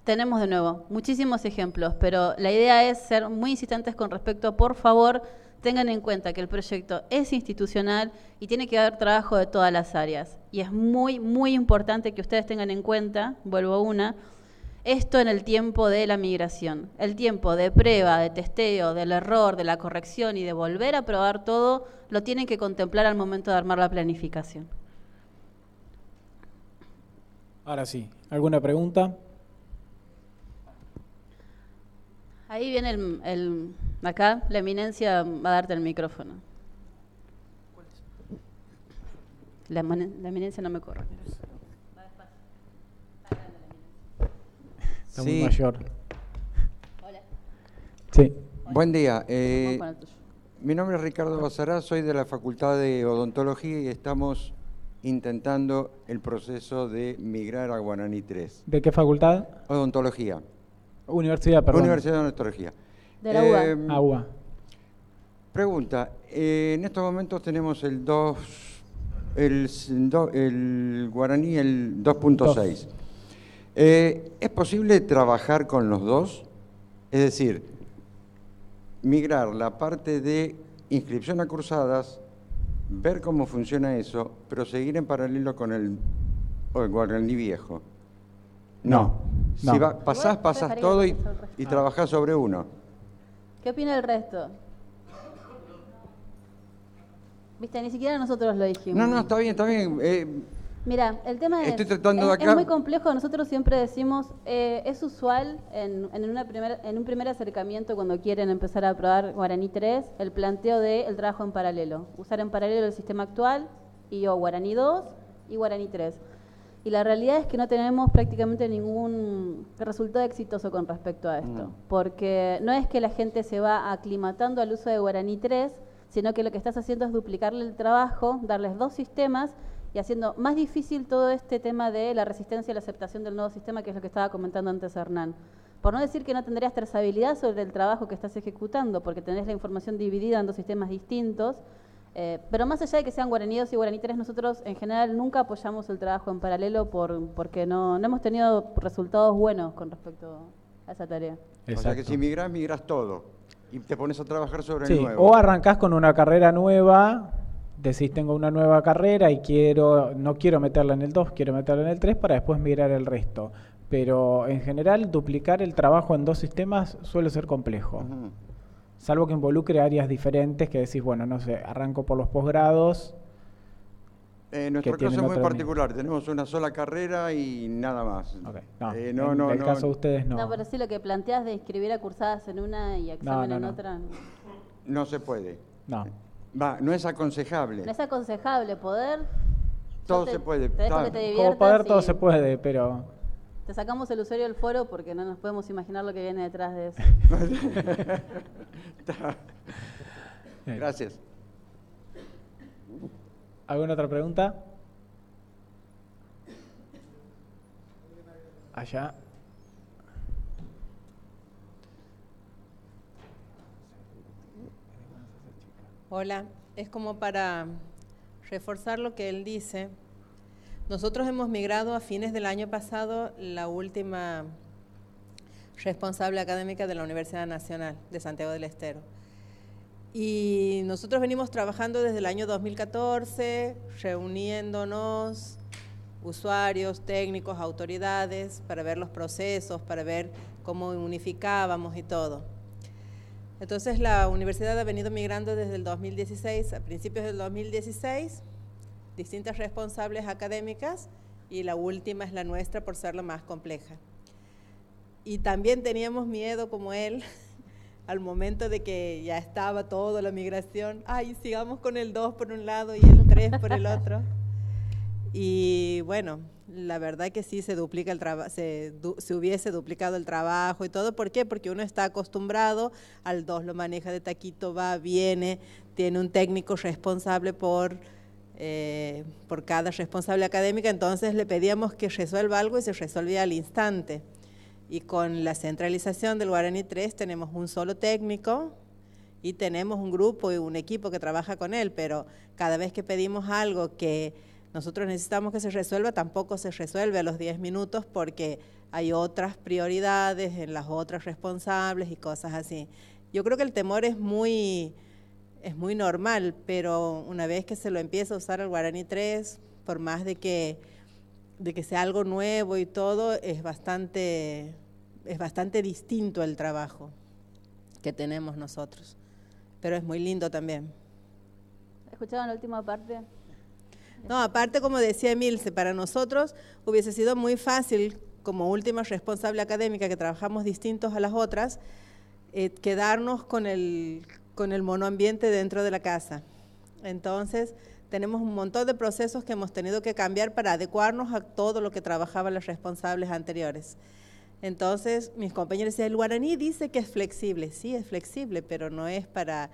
Tenemos de nuevo muchísimos ejemplos, pero la idea es ser muy insistentes con respecto a, por favor, tengan en cuenta que el proyecto es institucional y tiene que haber trabajo de todas las áreas. Y es muy, muy importante que ustedes tengan en cuenta, vuelvo a una, esto en el tiempo de la migración. El tiempo de prueba, de testeo, del error, de la corrección y de volver a probar todo, lo tienen que contemplar al momento de armar la planificación. Ahora sí, ¿alguna pregunta? Ahí viene acá, la eminencia va a darte el micrófono. La eminencia no me corre. Está muy mayor. Hola. Sí. Buen día. Mi nombre es Ricardo Bazará, soy de la Facultad de Odontología y estamos intentando el proceso de migrar a Guaraní 3. ¿De qué facultad? Odontología. Universidad, perdón. Universidad de Odontología. De la UBA. UBA. Pregunta, en estos momentos tenemos el Guaraní, el 2.6. ¿Es posible trabajar con los dos? Es decir, migrar la parte de inscripción a cursadas, ver cómo funciona eso, pero seguir en paralelo con el Guaraní viejo. No. No. Si pasás todo y trabajás sobre uno. ¿Qué opina el resto? Viste, ni siquiera nosotros lo dijimos. No, está bien. Mira, el tema Estoy tratando es acá... muy complejo. Nosotros siempre decimos, es usual en un primer acercamiento cuando quieren empezar a probar Guaraní 3, el planteo del trabajo en paralelo. Usar en paralelo el sistema actual y o Guaraní 2 y Guaraní 3. Y la realidad es que no tenemos prácticamente ningún resultado exitoso con respecto a esto. Porque no es que la gente se va aclimatando al uso de Guaraní 3, sino que lo que estás haciendo es duplicarle el trabajo, darles 2 sistemas y haciendo más difícil todo este tema de la resistencia y la aceptación del nuevo sistema, que es lo que estaba comentando antes Hernán. Por no decir que no tendrías trazabilidad sobre el trabajo que estás ejecutando, porque tenés la información dividida en 2 sistemas distintos, pero más allá de que sean Guaraní 2 y Guaraní 3, nosotros en general nunca apoyamos el trabajo en paralelo porque no hemos tenido resultados buenos con respecto a esa tarea. Exacto. O sea que si migrás todo y te pones a trabajar sobre el nuevo. O arrancás con una carrera nueva, decís tengo una nueva carrera y no quiero meterla en el 2, quiero meterla en el 3 para después migrar el resto. Pero en general duplicar el trabajo en 2 sistemas suele ser complejo. Salvo que involucre áreas diferentes que decís, bueno, no sé, arranco por los posgrados. Nuestro caso es muy particular, tenemos una sola carrera y nada más. Okay. En el caso de ustedes no. No, pero sí lo que planteas de inscribir a cursadas en una y examen en otra. No se puede. No es aconsejable. No es aconsejable poder. Todo se puede. Como poder todo se puede, pero... Te sacamos el usuario del foro porque no nos podemos imaginar lo que viene detrás de eso. Gracias. ¿Alguna otra pregunta? Allá. Hola, es como para reforzar lo que él dice. Nosotros hemos migrado a fines del año pasado la última responsable académica de la Universidad Nacional de Santiago del Estero. Y nosotros venimos trabajando desde el año 2014, reuniéndonos, usuarios, técnicos, autoridades, para ver los procesos, para ver cómo unificábamos y todo. Entonces la universidad ha venido migrando desde el 2016, a principios del 2016, distintas responsables académicas, y la última es la nuestra por ser la más compleja. Y también teníamos miedo, como él, al momento de que ya estaba toda la migración, sigamos con el 2 por un lado y el 3 por el otro. Y bueno, la verdad que sí se duplica el trabajo, se hubiese duplicado el trabajo y todo. ¿Por qué? Porque uno está acostumbrado al 2, lo maneja de taquito, va, viene, tiene un técnico responsable por cada responsable académica, entonces le pedíamos que resuelva algo y se resolvía al instante. Y con la centralización del Guaraní 3 tenemos un solo técnico y tenemos un grupo y un equipo que trabaja con él, pero cada vez que pedimos algo que nosotros necesitamos que se resuelva, tampoco se resuelve a los 10 minutos porque hay otras prioridades en las otras responsables y cosas así. Yo creo que el temor es muy normal, pero una vez que se lo empieza a usar el Guaraní 3, por más de que sea algo nuevo y todo, es bastante distinto el trabajo que tenemos nosotros, pero es muy lindo también. ¿Escuchaban la última parte? No, aparte, como decía Emilce, para nosotros hubiese sido muy fácil, como última responsable académica que trabajamos distintos a las otras, quedarnos con el monoambiente dentro de la casa. Entonces, tenemos un montón de procesos que hemos tenido que cambiar para adecuarnos a todo lo que trabajaban los responsables anteriores. Entonces, mis compañeros decían, el Guaraní dice que es flexible. Sí, es flexible, pero no es para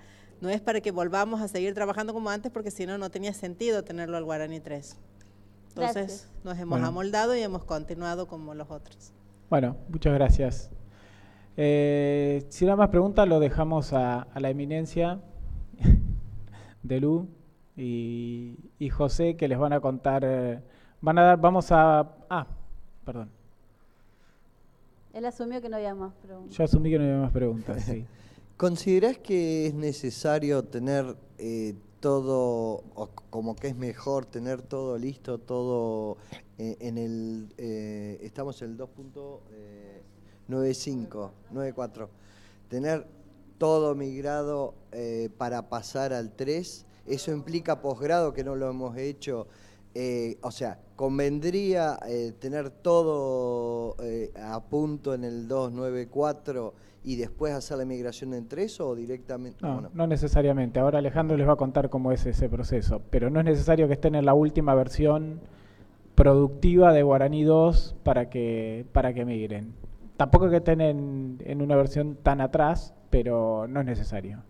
que volvamos a seguir trabajando como antes, porque si no, no tenía sentido tenerlo al Guaraní 3. Entonces, gracias. Nos hemos amoldado y hemos continuado como los otros. Bueno, muchas gracias. Si no hay más preguntas, lo dejamos a la eminencia de Lu y José, que les van a contar, perdón. Él asumió que no había más preguntas. Yo asumí que no había más preguntas, sí. ¿Considerás que es necesario tener todo, o como que es mejor tener todo listo, todo estamos en el 2.94, tener todo migrado para pasar al 3? Eso implica posgrado, que no lo hemos hecho, o sea, ¿convendría tener todo a punto en el 294 y después hacer la migración en 3 o directamente? No, no necesariamente. Ahora Alejandro les va a contar cómo es ese proceso, pero no es necesario que estén en la última versión productiva de Guaraní 2 para que migren. Tampoco que estén en una versión tan atrás, pero no es necesario.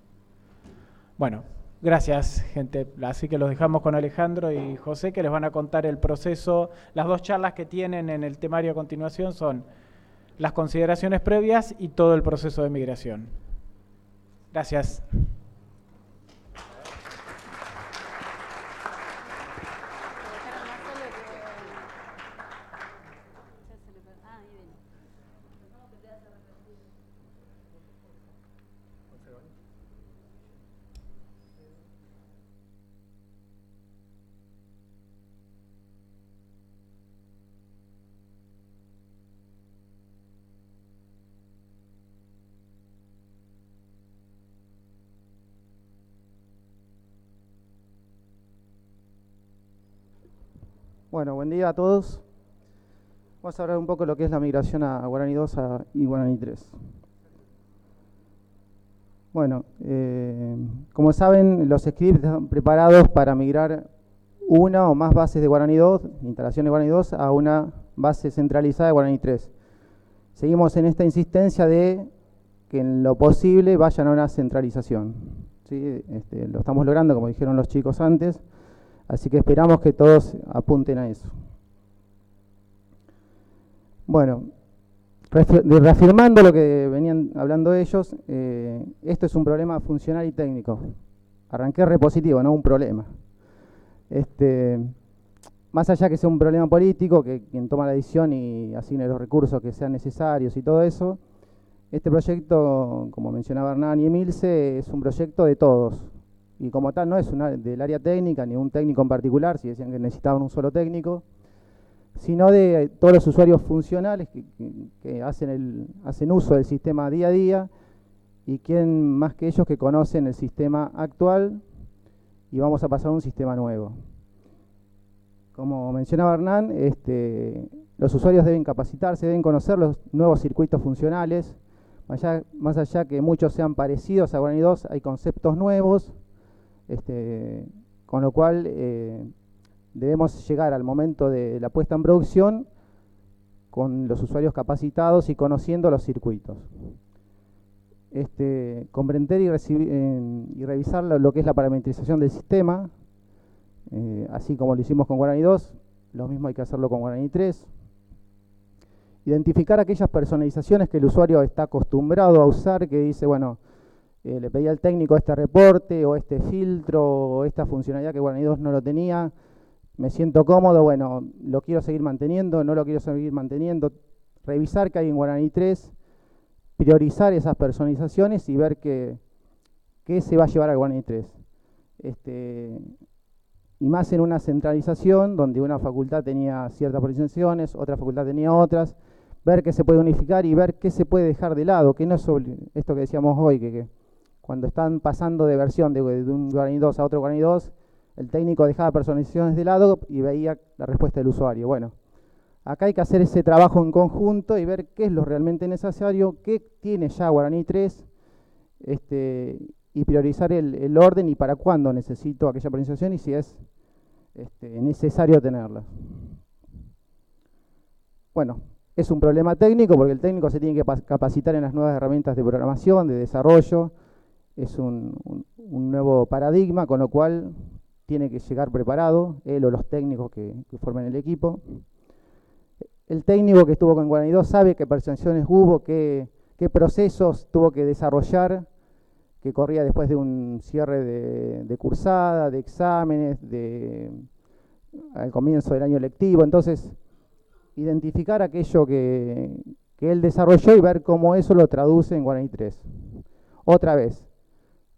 Bueno, gracias, gente. Así que los dejamos con Alejandro y José, que les van a contar el proceso. Las dos charlas que tienen en el temario a continuación son las consideraciones previas y todo el proceso de migración. Gracias. Bueno, buen día a todos. Vamos a hablar un poco de lo que es la migración a Guaraní 2 y Guaraní 3. Bueno, como saben, los scripts están preparados para migrar una o más bases de Guaraní 2, instalaciones de Guaraní 2, a una base centralizada de Guaraní 3. Seguimos en esta insistencia de que en lo posible vayan a una centralización. ¿Sí? Lo estamos logrando, como dijeron los chicos antes. Así que esperamos que todos apunten a eso. Bueno, reafirmando lo que venían hablando ellos, esto es un problema funcional y técnico. Arranqué repositivo, no un problema. Más allá que sea un problema político, que quien toma la decisión y asigne los recursos que sean necesarios y todo eso, este proyecto, como mencionaba Hernán y Emilce, es un proyecto de todos. Y como tal no es del área técnica, ni un técnico en particular, si decían que necesitaban un solo técnico, sino de todos los usuarios funcionales que hacen uso del sistema día a día, y quién más que ellos que conocen el sistema actual, y vamos a pasar a un sistema nuevo. Como mencionaba Hernán, los usuarios deben capacitarse, deben conocer los nuevos circuitos funcionales, más allá que muchos sean parecidos a Guaraní 2, hay conceptos nuevos, con lo cual debemos llegar al momento de la puesta en producción con los usuarios capacitados y conociendo los circuitos. Comprender y revisar lo que es la parametrización del sistema, así como lo hicimos con Guaraní 2, lo mismo hay que hacerlo con Guaraní 3. Identificar aquellas personalizaciones que el usuario está acostumbrado a usar, que dice, bueno, le pedí al técnico este reporte o este filtro o esta funcionalidad que Guaraní 2 no lo tenía, me siento cómodo, bueno, lo quiero seguir manteniendo, no lo quiero seguir manteniendo. Revisar qué hay en Guaraní 3, priorizar esas personalizaciones y ver qué se va a llevar a Guaraní 3. Y más en una centralización donde una facultad tenía ciertas personalizaciones, otra facultad tenía otras, ver qué se puede unificar y ver qué se puede dejar de lado, que no es esto que decíamos hoy, que cuando están pasando de versión de un Guaraní 2 a otro Guaraní 2, el técnico dejaba personalizaciones de lado y veía la respuesta del usuario. Bueno, acá hay que hacer ese trabajo en conjunto y ver qué es lo realmente necesario, qué tiene ya Guaraní 3, y priorizar el orden y para cuándo necesito aquella personalización y si es necesario tenerla. Bueno, es un problema técnico porque el técnico se tiene que capacitar en las nuevas herramientas de programación, de desarrollo. Es un nuevo paradigma, con lo cual tiene que llegar preparado, él o los técnicos que formen el equipo. El técnico que estuvo con Guaraní 2 sabe qué personalizaciones hubo, qué procesos tuvo que desarrollar, que corría después de un cierre de cursada, de exámenes, al comienzo del año lectivo. Entonces, identificar aquello que él desarrolló y ver cómo eso lo traduce en Guaraní 3. Otra vez,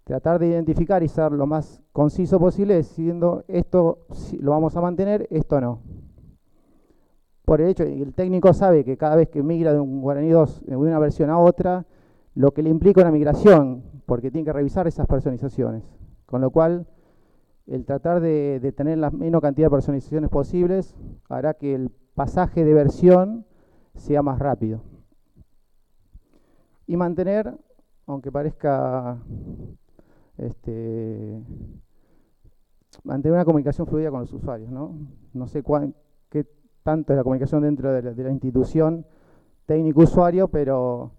tratar de identificar y ser lo más conciso posible, diciendo esto lo vamos a mantener, esto no. Por el hecho, y el técnico sabe que cada vez que migra de un Guaraní 2 de una versión a otra, lo que le implica una migración, porque tiene que revisar esas personalizaciones. Con lo cual, el tratar de tener la menor cantidad de personalizaciones posibles hará que el pasaje de versión sea más rápido. Y mantener, aunque parezca, mantener una comunicación fluida con los usuarios, ¿no? No sé qué tanto es la comunicación dentro de la institución técnico-usuario, pero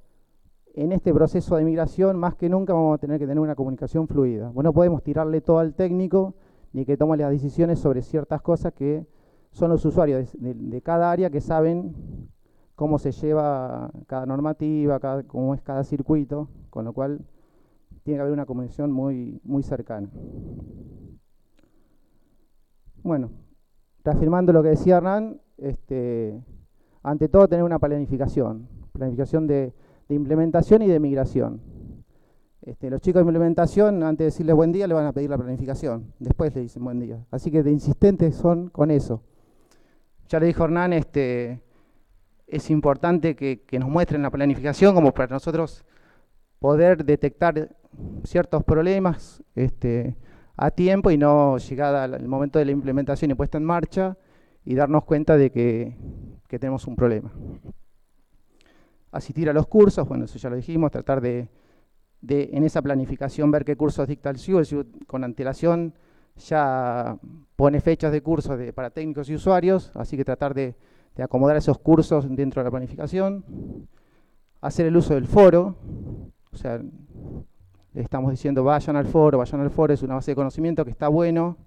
en este proceso de migración, más que nunca vamos a tener que tener una comunicación fluida. Bueno, no podemos tirarle todo al técnico, ni que tome las decisiones sobre ciertas cosas que son los usuarios de cada área que saben cómo se lleva cada normativa, cómo es cada circuito, con lo cual tiene que haber una comunicación muy, muy cercana. Bueno, reafirmando lo que decía Hernán, ante todo tener una planificación de implementación y de migración. Los chicos de implementación, antes de decirles buen día, le van a pedir la planificación, después le dicen buen día. Así que de insistentes son con eso. Ya le dijo Hernán, es importante que nos muestren la planificación como para nosotros poder detectar ciertos problemas a tiempo y no llegada al momento de la implementación y puesta en marcha y darnos cuenta de que tenemos un problema. Asistir a los cursos, bueno, eso ya lo dijimos, tratar de en esa planificación ver qué cursos dicta el SIU. El SIU con antelación ya pone fechas de cursos para técnicos y usuarios, así que tratar de acomodar esos cursos dentro de la planificación. Hacer el uso del foro, o sea, le estamos diciendo vayan al foro, es una base de conocimiento que está bueno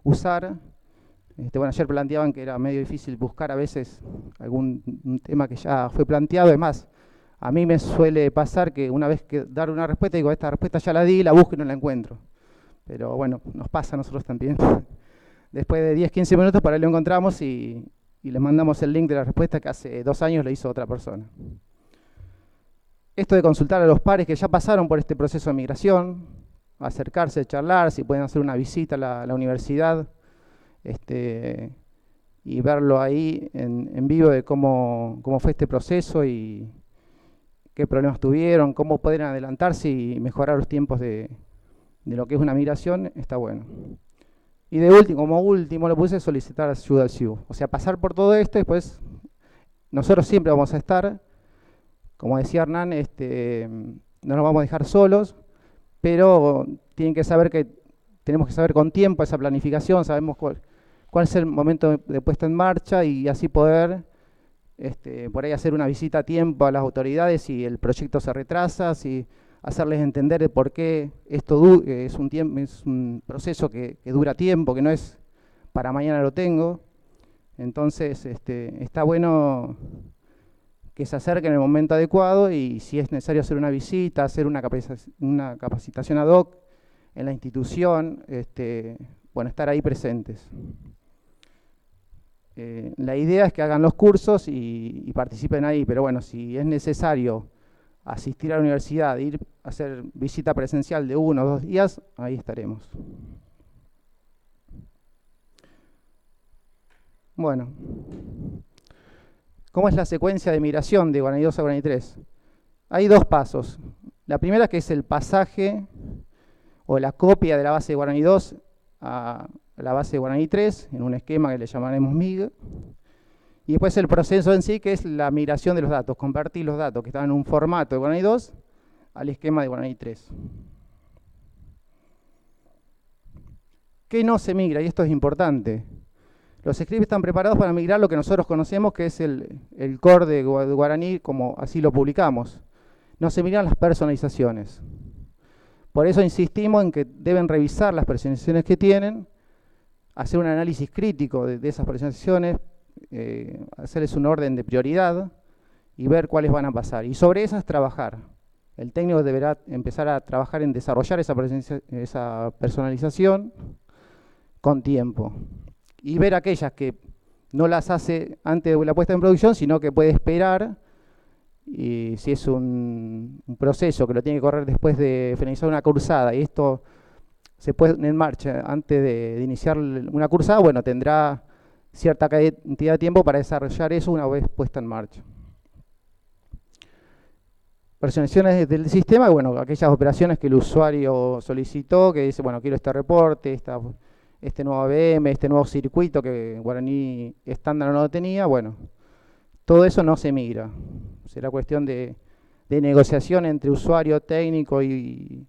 usar. Bueno, ayer planteaban que era medio difícil buscar a veces un tema que ya fue planteado. Además, a mí me suele pasar que una vez que dar una respuesta, digo, esta respuesta ya la di, la busco y no la encuentro. Pero bueno, nos pasa a nosotros también. Después de 10, 15 minutos para ahí lo encontramos y les mandamos el link de la respuesta que hace 2 años le hizo otra persona. Esto de consultar a los pares que ya pasaron por este proceso de migración, acercarse, charlar, si pueden hacer una visita a la universidad, y verlo ahí en vivo de cómo fue este proceso y qué problemas tuvieron, cómo pueden adelantarse y mejorar los tiempos de lo que es una migración, está bueno. Y de último, como último lo puse, solicitar ayuda al SIU. O sea, pasar por todo esto y después nosotros siempre vamos a estar, como decía Hernán, no nos vamos a dejar solos, pero tienen que saber que tenemos que saber con tiempo esa planificación, sabemos cuál es el momento de puesta en marcha y así poder por ahí hacer una visita a tiempo a las autoridades si el proyecto se retrasa, si hacerles entender de por qué esto es un proceso que dura tiempo, que no es para mañana lo tengo. Entonces está bueno que se acerquen en el momento adecuado y si es necesario hacer una visita, hacer una capacitación ad hoc en la institución, bueno, estar ahí presentes. La idea es que hagan los cursos y participen ahí, pero bueno, si es necesario asistir a la universidad, ir a hacer visita presencial de 1 o 2 días, ahí estaremos. Bueno, ¿cómo es la secuencia de migración de Guaraní 2 a Guaraní 3? Hay 2 pasos. La primera que es el pasaje o la copia de la base de Guaraní 2 a la base de Guaraní 3 en un esquema que le llamaremos MIG. Y después el proceso en sí, que es la migración de los datos, convertir los datos que están en un formato de Guaraní 2 al esquema de Guaraní 3. ¿Qué no se migra? Y esto es importante. Los scripts están preparados para migrar lo que nosotros conocemos, que es el core de Guaraní, como así lo publicamos. No se migran las personalizaciones. Por eso insistimos en que deben revisar las personalizaciones que tienen, hacer un análisis crítico de esas personalizaciones, hacerles un orden de prioridad y ver cuáles van a pasar. Y sobre esas trabajar. El técnico deberá empezar a trabajar en desarrollar esa personalización con tiempo. Y ver aquellas que no las hace antes de la puesta en producción, sino que puede esperar, y si es un proceso que lo tiene que correr después de finalizar una cursada, y esto se pone en marcha antes de iniciar una cursada, bueno, tendrá cierta cantidad de tiempo para desarrollar eso una vez puesta en marcha. Personalizaciones del sistema, bueno, aquellas operaciones que el usuario solicitó, que dice, bueno, quiero este reporte, este nuevo ABM, este nuevo circuito que Guaraní estándar no lo tenía, bueno, todo eso no se migra. Será cuestión de negociación entre usuario, técnico y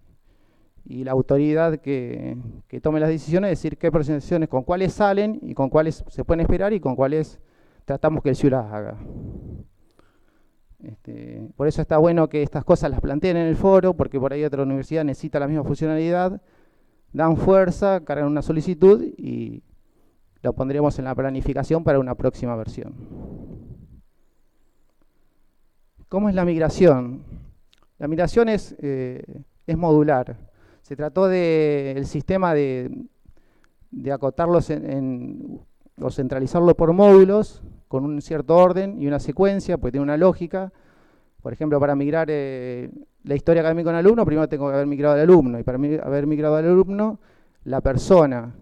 la autoridad que tome las decisiones, decir qué presentaciones, con cuáles salen y con cuáles se pueden esperar y con cuáles tratamos que el CIU las haga. Por eso está bueno que estas cosas las planteen en el foro, porque por ahí otra universidad necesita la misma funcionalidad, dan fuerza, cargan una solicitud y lo pondremos en la planificación para una próxima versión. ¿Cómo es la migración? La migración es modular. Se trató del sistema de acotarlos o centralizarlo por módulos con un cierto orden y una secuencia, porque tiene una lógica. Por ejemplo, para migrar la historia académica de un alumno, primero tengo que haber migrado al alumno, y para haber migrado al alumno, la persona.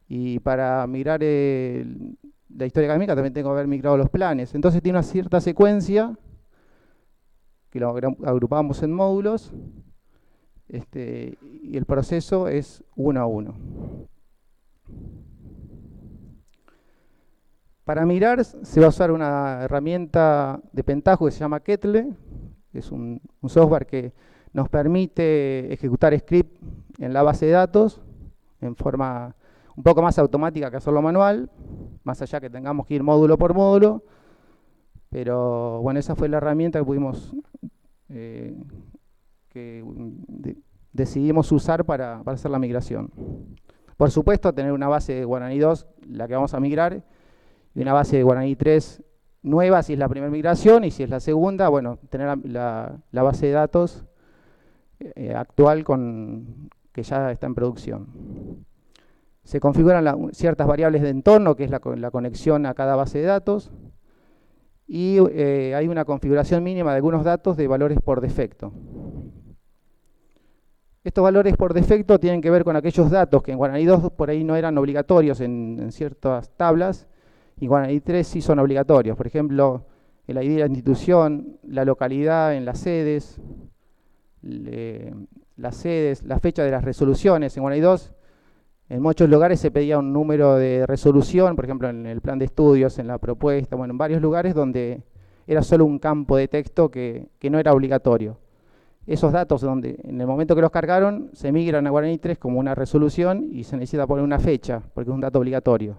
Y para migrar la historia académica también tengo que haber migrado los planes. Entonces tiene una cierta secuencia, que lo agrupamos en módulos, y el proceso es uno a uno. Para migrar se va a usar una herramienta de Pentaho que se llama Kettle. Es un software que nos permite ejecutar script en la base de datos en forma un poco más automática que hacerlo manual, más allá que tengamos que ir módulo por módulo. Pero bueno, esa fue la herramienta que pudimos decidimos usar para hacer la migración. Por supuesto, tener una base de Guaraní 2, la que vamos a migrar, y una base de Guaraní 3 nueva si es la primera migración, y si es la segunda, bueno, tener la base de datos actual que ya está en producción. Se configuran ciertas variables de entorno, que es la conexión a cada base de datos, y hay una configuración mínima de algunos datos de valores por defecto. Estos valores por defecto tienen que ver con aquellos datos que en Guaraní 2 por ahí no eran obligatorios en ciertas tablas, y en Guaraní 3 sí son obligatorios. Por ejemplo, el ID de la institución, la localidad en las sedes, la fecha de las resoluciones. En Guaraní 2, en muchos lugares se pedía un número de resolución, por ejemplo, en el plan de estudios, en la propuesta, bueno, en varios lugares donde era solo un campo de texto que no era obligatorio. Esos datos, donde en el momento que los cargaron, se migran a Guaraní 3 como una resolución y se necesita poner una fecha, porque es un dato obligatorio.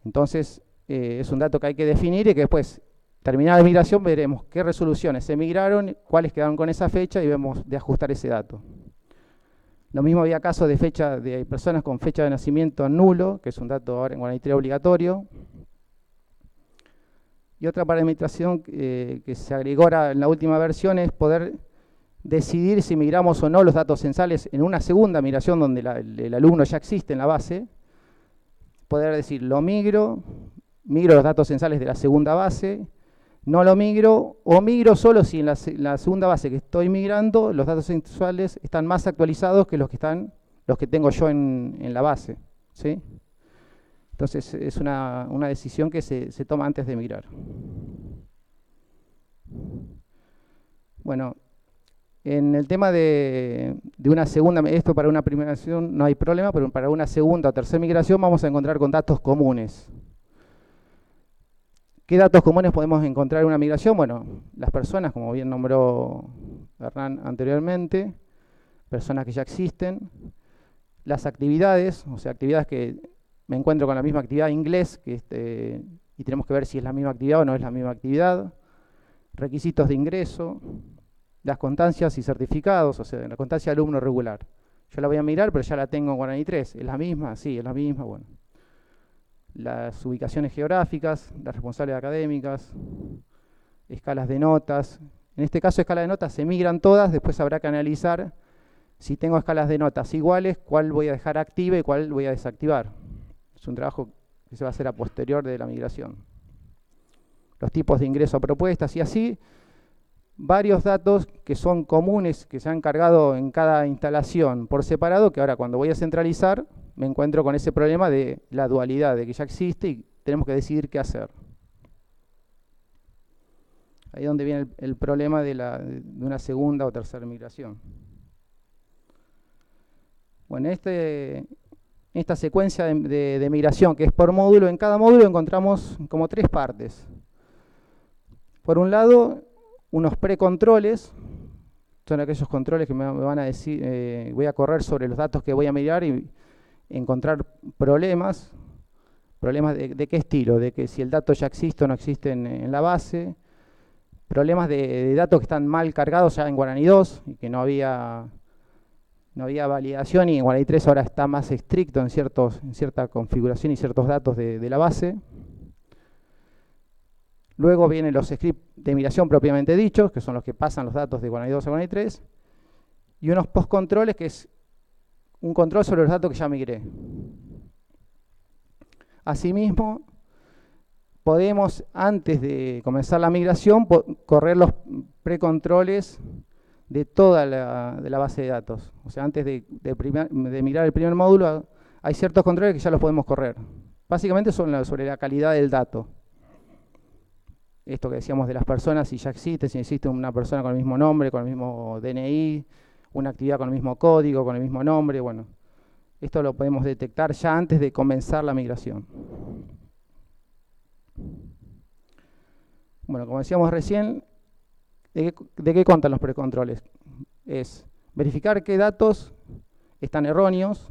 Entonces, es un dato que hay que definir y que después, terminada la migración, veremos qué resoluciones se migraron, cuáles quedaron con esa fecha y vemos de ajustar ese dato. Lo mismo había casos de personas con fecha de nacimiento nulo, que es un dato ahora en Guaraní 3 obligatorio. Y otra parametrización que se agregó ahora en la última versión es poder decidir si migramos o no los datos censales en una segunda migración donde el alumno ya existe en la base. Poder decir, lo migro los datos censales de la segunda base, no lo migro, o migro solo si en la segunda base que estoy migrando los datos censales están más actualizados que los que tengo yo en la base, ¿sí? Entonces es una decisión que se toma antes de migrar. Bueno, en el tema de una segunda, esto para una primera migración no hay problema, pero para una segunda o tercera migración vamos a encontrar con datos comunes. ¿Qué datos comunes podemos encontrar en una migración? Bueno, las personas, como bien nombró Hernán anteriormente, personas que ya existen, las actividades, o sea, actividades que me encuentro con la misma actividad de inglés, y tenemos que ver si es la misma actividad o no es la misma actividad, requisitos de ingreso, las constancias y certificados, o sea, la constancia de alumno regular. Yo la voy a mirar, pero ya la tengo en Guaraní 3. ¿Es la misma? Sí, es la misma. Bueno. Las ubicaciones geográficas, las responsables académicas, escalas de notas. En este caso, escalas de notas se migran todas, después habrá que analizar si tengo escalas de notas iguales, cuál voy a dejar activa y cuál voy a desactivar. Es un trabajo que se va a hacer a posterior de la migración. Los tipos de ingreso a propuestas y así, varios datos que son comunes, que se han cargado en cada instalación por separado, que ahora cuando voy a centralizar me encuentro con ese problema de la dualidad, de que ya existe y tenemos que decidir qué hacer. Ahí es donde viene el problema de una segunda o tercera migración. Bueno, esta secuencia de migración que es por módulo, en cada módulo encontramos como 3 partes. Por un lado, unos precontroles, son aquellos controles que me van a decir, voy a correr sobre los datos que voy a mirar y encontrar problemas. ¿Problemas de qué estilo? De que si el dato ya existe o no existe en la base. Problemas de datos que están mal cargados ya en Guaraní 2 y que no había validación, y en Guaraní 3 ahora está más estricto en cierta configuración y ciertos datos de la base. Luego vienen los scripts de migración propiamente dichos, que son los que pasan los datos de Guaraní 2 a Guaraní 3, y unos postcontroles, que es un control sobre los datos que ya migré. Asimismo, podemos, antes de comenzar la migración, correr los precontroles de toda la base de datos. O sea, antes de migrar el primer módulo, hay ciertos controles que ya los podemos correr. Básicamente son sobre la calidad del dato. Esto que decíamos de las personas, si ya existe, si existe una persona con el mismo nombre, con el mismo DNI, una actividad con el mismo código, con el mismo nombre, bueno, esto lo podemos detectar ya antes de comenzar la migración. Bueno, como decíamos recién, ¿de qué contan los precontroles? Es verificar qué datos están erróneos,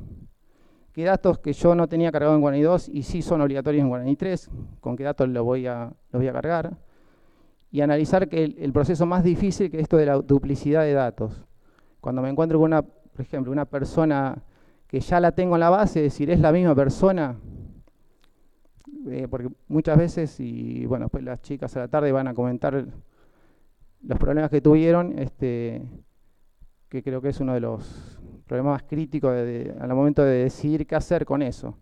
qué datos que yo no tenía cargado en Guaraní 2 y sí son obligatorios en Guaraní 3, con qué datos los voy a cargar, y analizar que el proceso más difícil, que es esto de la duplicidad de datos. Cuando me encuentro con por ejemplo, una persona que ya la tengo en la base, es decir, es la misma persona, porque muchas veces, y bueno, después las chicas a la tarde van a comentar los problemas que tuvieron, que creo que es uno de los problemas más críticos al momento de decidir qué hacer con eso.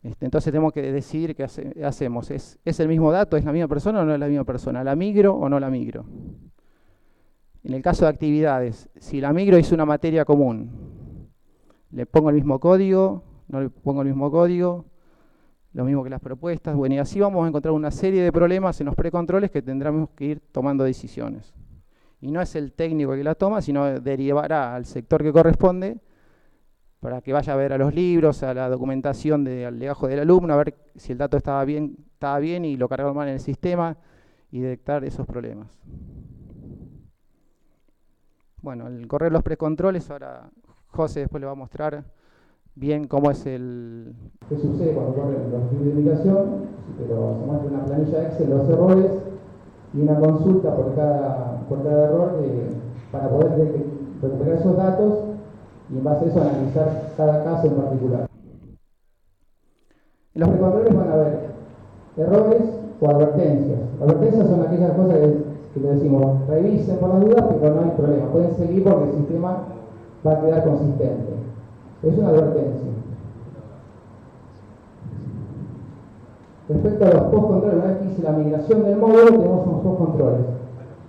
Entonces tenemos que decidir qué hacemos. ¿Es el mismo dato? ¿Es la misma persona o no es la misma persona? ¿La migro o no la migro? En el caso de actividades, si la migro hice una materia común, ¿le pongo el mismo código? ¿No le pongo el mismo código? Lo mismo que las propuestas. Bueno, y así vamos a encontrar una serie de problemas en los precontroles que tendremos que ir tomando decisiones. Y no es el técnico el que la toma, sino derivará al sector que corresponde para que vaya a ver a los libros, a la documentación al legajo del alumno, a ver si el dato estaba bien y lo cargaron mal en el sistema y detectar esos problemas. Bueno, el correr los precontroles, ahora José después le va a mostrar bien cómo es qué sucede cuando corren los scripts de migración, pero se muestra una planilla Excel, los errores y una consulta por cada error para poder recuperar esos datos y en base a eso analizar cada caso en particular. En los precontroles van a haber errores o advertencias. Advertencias son aquellas cosas que le decimos, revisen por las dudas, pero no hay problema, pueden seguir porque el sistema va a quedar consistente. Es una advertencia. Respecto a los postcontroles, una vez que hice la migración del módulo, tenemos unos postcontroles.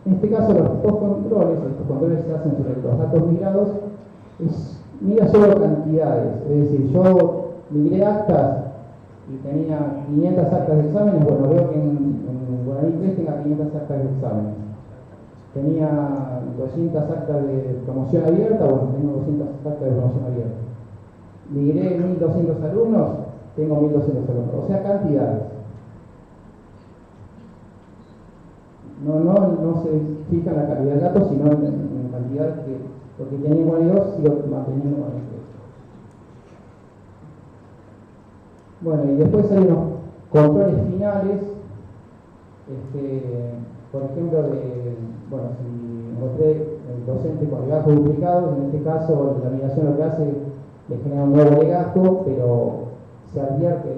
En este caso, los postcontroles se hacen sobre los datos migrados, mira solo cantidades. Es decir, yo migré actas y tenía 500 actas de exámenes, bueno, veo que en Guaraní 3 tenga 500 actas de exámenes. Tenía 200 actas de promoción abierta, bueno, tengo 200 actas de promoción abierta. Migré 1200 alumnos, tengo 1200 alumnos, o sea, cantidades. No se fija en la calidad del dato, sino en cantidad porque tenía en Guaraní 2 sigo manteniendo en Guaraní 3. Bueno, y después hay unos controles finales, por ejemplo, si encontré el docente con legajos duplicados, en este caso la migración lo que hace le genera un nuevo legajo, pero se advierte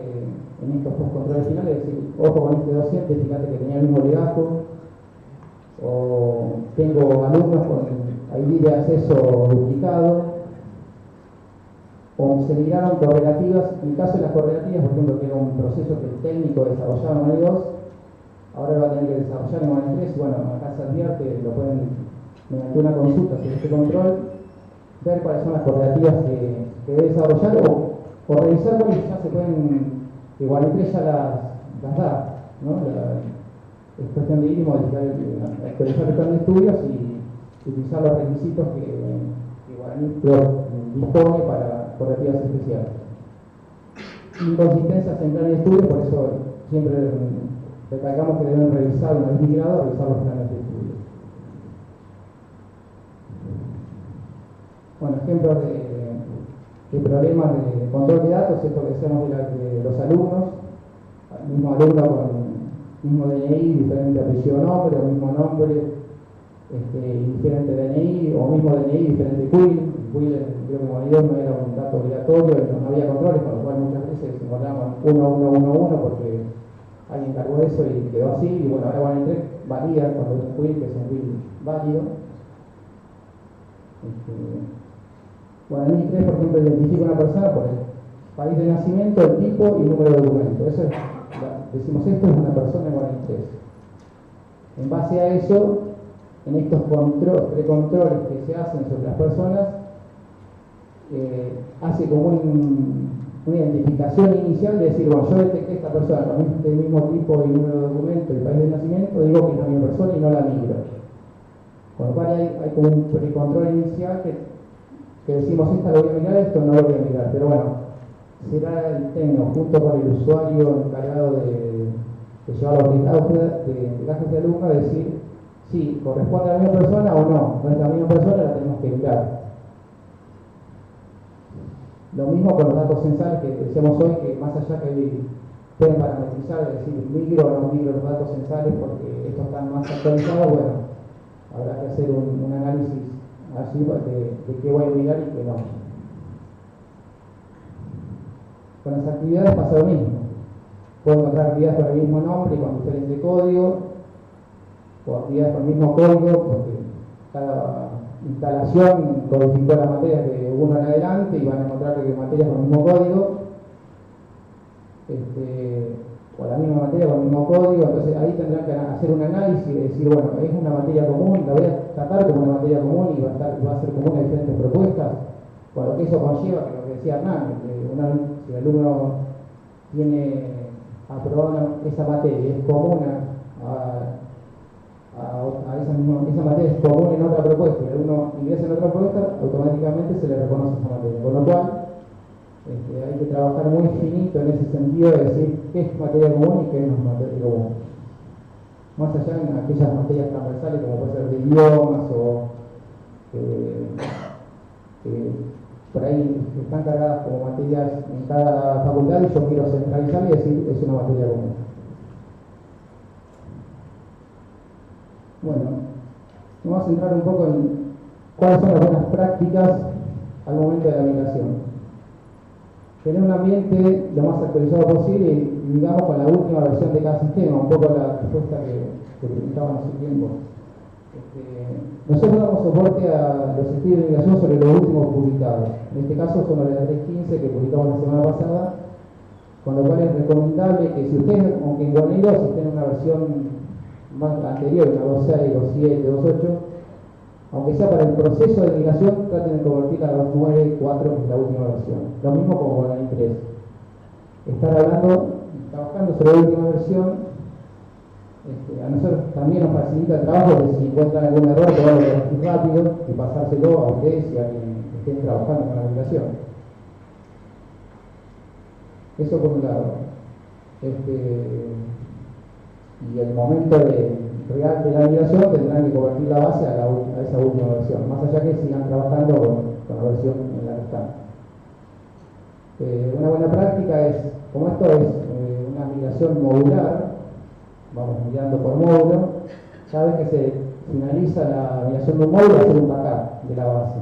en estos postcontroles finales, es decir, ojo con este docente, fíjate que tenía el mismo legajo, o tengo alumnos con ID de acceso duplicado, o se migraron correlativas. En el caso de las correlativas, por ejemplo, que era un proceso que el técnico desarrollaba en Guaraní 2, ahora lo va a tener que desarrollar en Guaraní 3, y bueno, acá se advierte, lo pueden, mediante una consulta sobre este control, ver cuáles son las correlativas que debe desarrollar, o revisar cuáles ya se pueden, que Guaraní 3 ya las da, ¿no? Es cuestión de ir y modificar, actualizar el plan de estudios y utilizar los requisitos que Guaraní dispone para correlativas especiales. inconsistencias en planes de estudio, por eso siempre recalcamos que deben revisar, una vez migrado, revisar los planes de estudio. Bueno, ejemplos de problemas de control de datos, esto que decíamos de los alumnos, el mismo alumno con mismo DNI, diferente apellido o nombre, o mismo nombre, diferente DNI, o mismo DNI, diferente CUIL. CUIL, creo que en Monedor no era un dato obligatorio, no había controles, con lo cual muchas veces encontramos 1111 porque alguien cargó eso y quedó así, y bueno, ahora van a entrar, valida cuando es un CUIL, que es un CUIL válido. Bueno, en NIS 3, por ejemplo, identifica una persona por el país de nacimiento, el tipo y el número de documento. Eso es, decimos, esto es una persona en NIS 3. En base a eso, en estos precontroles que se hacen sobre las personas, hace como una identificación inicial de decir, bueno, yo detecté esta persona con este mismo tipo y número de documento y país de nacimiento, digo que es la misma persona y no la migro. Con lo cual hay como un precontrol inicial que decimos, esta lo voy a mirar, esto no lo voy a mirar. Pero bueno, será el técnico junto con el usuario encargado de llevar los listados de casos de alumnos, decir si corresponde a la misma persona o no es la misma persona, la tenemos que mirar. Lo mismo con los datos censales que decíamos hoy, que más allá que pueden parametrizar, es decir, migro o no migro los datos censales porque estos están más actualizados, bueno, habrá que hacer un análisis así de qué voy a mirar y qué no. Con las actividades pasa lo mismo. Puedo encontrar actividades con el mismo nombre y con diferente código, o actividades con el mismo código, porque cada instalación codificó las materias de uno en adelante y van a encontrar que materias con el mismo código, o la misma materia con el mismo código. Entonces ahí tendrán que hacer un análisis y decir, bueno, es una materia común, la voy a tratar como una materia común y va a ser común a diferentes propuestas. Con lo que eso conlleva, que lo que decía Hernán, si el alumno tiene aprobada esa materia y es común esa materia es común en otra propuesta y el alumno ingresa en otra propuesta, automáticamente se le reconoce esa materia. Con lo cual, hay que trabajar muy finito en ese sentido de decir qué es materia común y qué no es materia común. Más allá en aquellas materias transversales como puede ser de idiomas o por ahí están cargadas como materias en cada facultad y yo quiero centralizar y decir es una materia común. Bueno, vamos a centrar un poco en cuáles son las buenas prácticas al momento de la migración. Tener un ambiente lo más actualizado posible y digamos con la última versión de cada sistema, un poco la respuesta que presentaban hace tiempo. Nosotros damos soporte a los estudios de migración sobre los últimos publicados. En este caso son los de la 3.15 que publicamos la semana pasada, con lo cual es recomendable que si ustedes, aunque en Guarnido, si tienen una versión más anterior, una 2.6, 2.7, 2.8, aunque sea para el proceso de migración, traten de convertirla a 2.9.4, que es la última versión. Lo mismo como con la I3. Trabajando sobre la última versión, a nosotros también nos facilita el trabajo de si encuentran algún error, poderlo corregir rápido y pasárselo a ustedes y a quienes estén trabajando con la migración. Eso por un lado. Y el momento real de la migración tendrán que convertir la base a esa última versión, más allá que sigan trabajando con la versión en la que están. Una buena práctica es, como esto es una migración modular, vamos mirando por módulo, cada vez que se finaliza la migración de un módulo, hacer un backup de la base.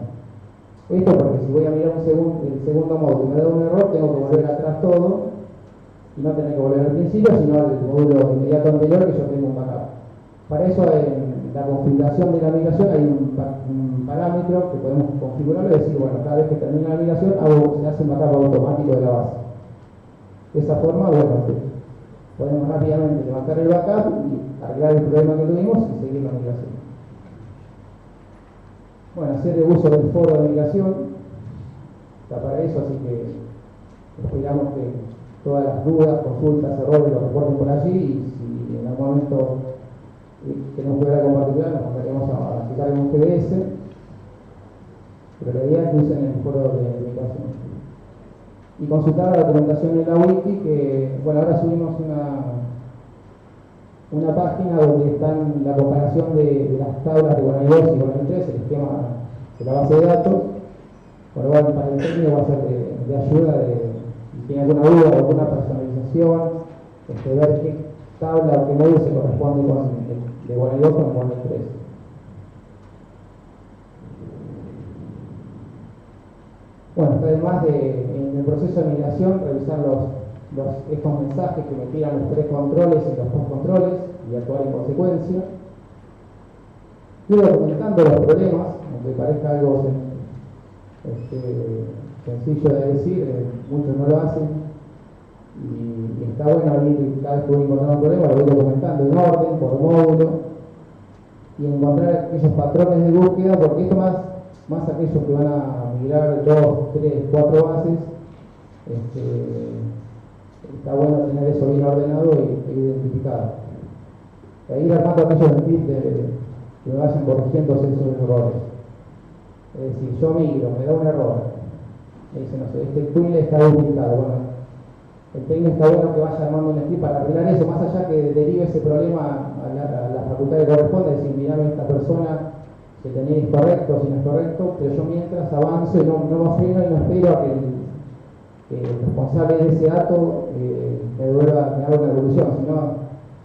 Esto porque si voy a mirar el segundo módulo y me da un error, tengo que volver atrás todo y no tener que volver al principio, sino al módulo inmediato anterior que yo tengo un backup. Para eso en la configuración de la migración hay un parámetro que podemos configurarlo y decir, bueno, cada vez que termina la migración se hace un backup automático de la base. De esa forma, bueno, podemos rápidamente levantar el backup y arreglar el problema que tuvimos y seguir la migración. Bueno, hacer el uso del foro de migración está para eso, así que esperamos que todas las dudas, consultas, errores los reporten por allí y si en algún momento tenemos que ver algo particular nos mandaremos a citar en un GDS, pero la idea es que usen el foro de migración. y consultar la documentación en la wiki, que bueno, ahora subimos una página donde están la comparación de las tablas de Guaraní 2 y Guaraní 3, el esquema de la base de datos, por lo cual para el técnico va a ser de ayuda si tiene alguna duda o alguna personalización, ver qué tabla o qué módulo se corresponde con el de Guaraní 2 con Guaraní 3. Bueno, además en el proceso de migración, revisar estos mensajes que me tiran los precontroles y los postcontroles y actuar en consecuencia. Ir documentando los problemas, aunque parezca algo sencillo de decir, muchos no lo hacen, y está bueno ir, cada vez que voy encontrando un problema, lo voy documentando en orden, por módulo, y encontrar aquellos patrones de búsqueda, porque esto más aquellos que van a migrar 2, 3, 4 bases, está bueno tener eso bien ordenado e identificado. E ir armando aquellos tips que me vayan corrigiendo esos errores. Es decir, yo migro, me da un error, me dice, no sé, este túnel está duplicado. Bueno, el técnico está bueno que vaya armando un script para arreglar eso, más allá que derive ese problema a la facultad que corresponde, decir, mirame esta persona que tenía incorrecto, si no es correcto, pero yo mientras avanzo y no me freno y no espero a que el responsable de ese dato me haga una devolución, sino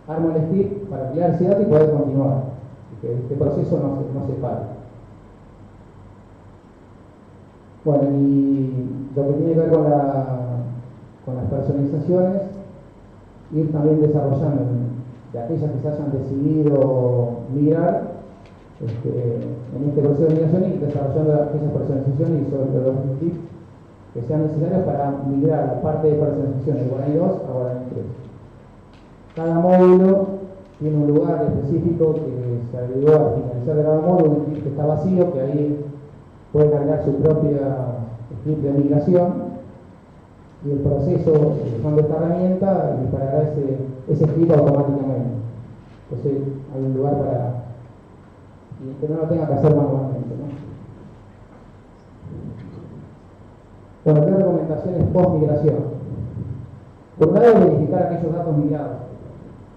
armo el script para crear ese dato y poder continuar, y que este proceso no se pare. Bueno, y lo que tiene que ver con las personalizaciones, ir también desarrollando de aquellas que se hayan decidido migrar, en este proceso de migración, y desarrollando aquellas personalizaciones y sobre los tips que sean necesarios para migrar la parte de personalización de Guaraní 2 a Guaraní 3. Cada módulo tiene un lugar específico que se agregó al finalizar de cada módulo, un script que está vacío, que ahí puede cargar su propia script de migración, y el proceso usando esta herramienta disparará ese script automáticamente. Entonces hay un lugar para que no lo tenga que hacer manualmente, ¿no? Bueno, ¿qué recomendaciones post-migración? Por un lado, verificar aquellos datos migrados,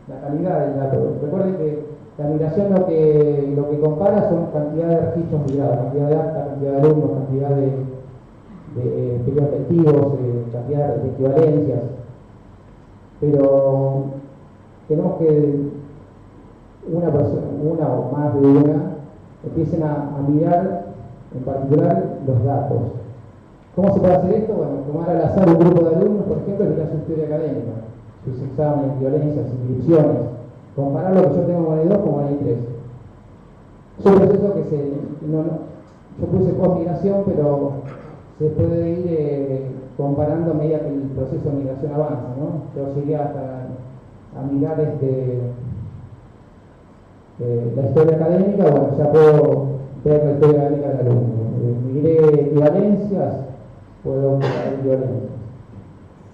la calidad del dato. Recuerden que la migración lo que compara son cantidad de registros migrados, cantidad de actas, cantidad de alumnos, cantidad de periodos lectivos, cantidad de equivalencias. Pero tenemos que una o más de una empiecen a mirar en particular los datos. ¿Cómo se puede hacer esto? Bueno, tomar al azar un grupo de alumnos, por ejemplo, y mirar su historia académica, sus exámenes, violencias, inscripciones, comparar lo que yo tengo en Guaraní 2 con Guaraní 3. Es un proceso que yo puse post-migración, pero se puede ir comparando a medida que el proceso de migración avanza, ¿no? Yo llegué hasta a mirar la historia académica, bueno, ya puedo ver la historia académica del alumno. Migré equivalencias, puedo ver violencias.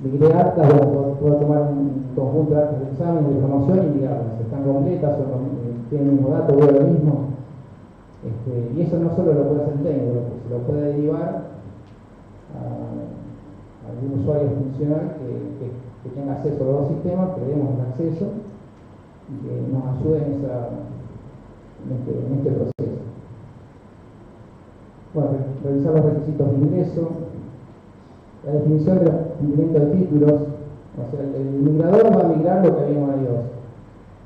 Migré actas, bueno, puedo tomar un conjunto de actas de examen, de promoción y mirarlas. ¿Están completas o tienen el mismo dato, veo lo mismo? Y eso no solo lo puede hacer el técnico, se lo puede derivar a algún usuario funcional que tenga acceso a los dos sistemas, que le demos el acceso y que nos ayude en este proceso. Bueno, revisar los requisitos de ingreso, la definición de los cumplimientos de títulos. O sea, el migrador va a migrar lo que había en Guaraní 2,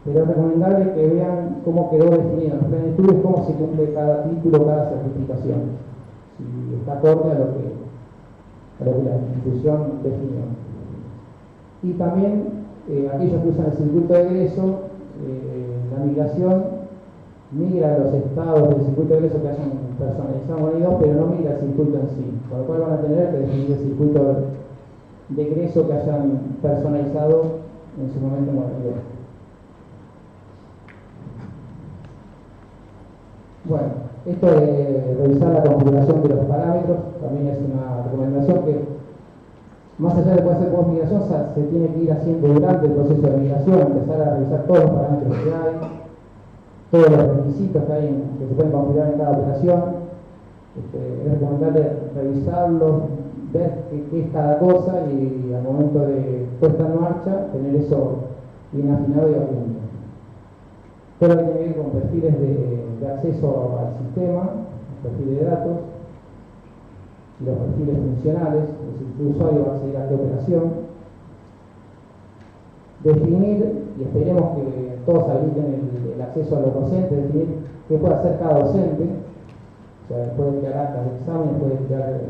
pero es recomendable que vean cómo quedó definido en los planes de estudios, cómo se cumple cada título, cada certificación, si está acorde a lo que la institución definió. Y también aquellos que usan el circuito de egreso, la migración migra los estados del circuito de egreso que hayan personalizado en Guaraní 2, pero no migra el circuito en sí, con lo cual van a tener que definir el circuito de egreso que hayan personalizado en su momento en Guaraní 2. Bueno, esto de revisar la configuración de los parámetros también es una recomendación que, más allá de poder hacer post-migración, se tiene que ir haciendo durante el proceso de migración, empezar a revisar todos los parámetros que hay, todos los requisitos que hay que se pueden configurar en cada operación. Es recomendable revisarlos, ver qué es cada cosa y al momento de puesta en marcha tener eso bien afinado y a punto. Todo lo que tiene que ver con perfiles de acceso al sistema, perfiles de datos, y los perfiles funcionales, es decir, qué usuario va a acceder a qué operación. Definir, y esperemos que todos habiliten el acceso a los docentes, definir qué puede hacer cada docente, o sea, puede crear actas de examen, puede crear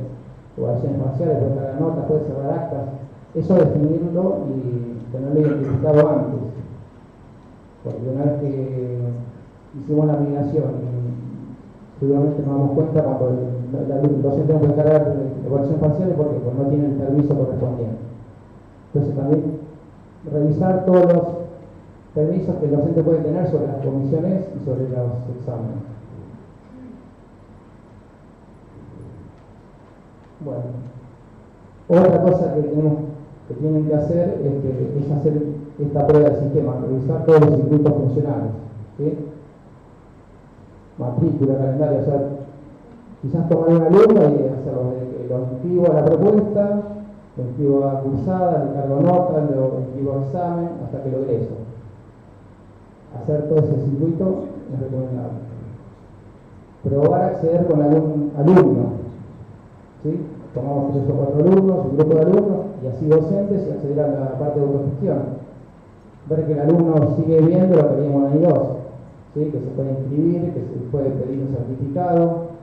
evaluaciones parciales, puede crear notas, puede cerrar actas, eso definirlo y tenerlo identificado antes, porque una vez que hicimos la migración y seguramente nos damos cuenta cuando el docente no puede cargar evaluaciones parciales porque pues no tiene el permiso correspondiente. Entonces también revisar todos los permisos que el docente puede tener sobre las comisiones y sobre los exámenes. Bueno, otra cosa que tienen que hacer es hacer esta prueba del sistema, revisar todos los circuitos funcionales, ¿sí? Matrícula, calendario, o sea, quizás tomar una alumno y hacerlo, lo inscribo a la propuesta, lo inscribo a cursada, le cargo notas, lo inscribo a examen, hasta que lo egreso. Hacer todo ese circuito es recomendable. Probar a acceder con algún alumno, ¿sí? Tomamos 3 o 4 alumnos, un grupo de alumnos, y así docentes, y acceder a la parte de autogestión. Ver que el alumno sigue viendo lo que veíamos en el I2, ¿sí? Que se puede inscribir, que se puede pedir un certificado.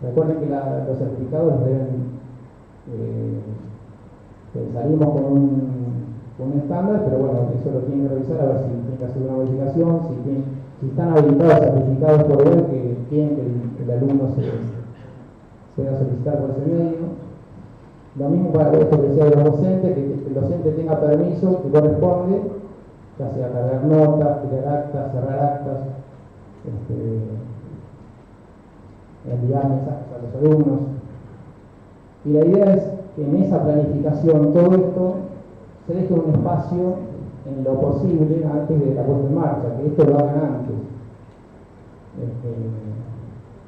Recuerden que los certificados deben, salimos con un estándar, pero bueno, eso lo tienen que revisar a ver si tienen que hacer una modificación, si están habilitados certificados por web que quieren que el alumno se pueda solicitar por ese medio. Lo mismo para esto que decía de los docentes, que el docente tenga permiso que corresponde, ya sea cargar notas, crear actas, cerrar actas, enviar mensajes a los alumnos. Y la idea es que en esa planificación, todo esto, se deje un espacio en lo posible antes de la puesta en marcha, que esto lo hagan antes.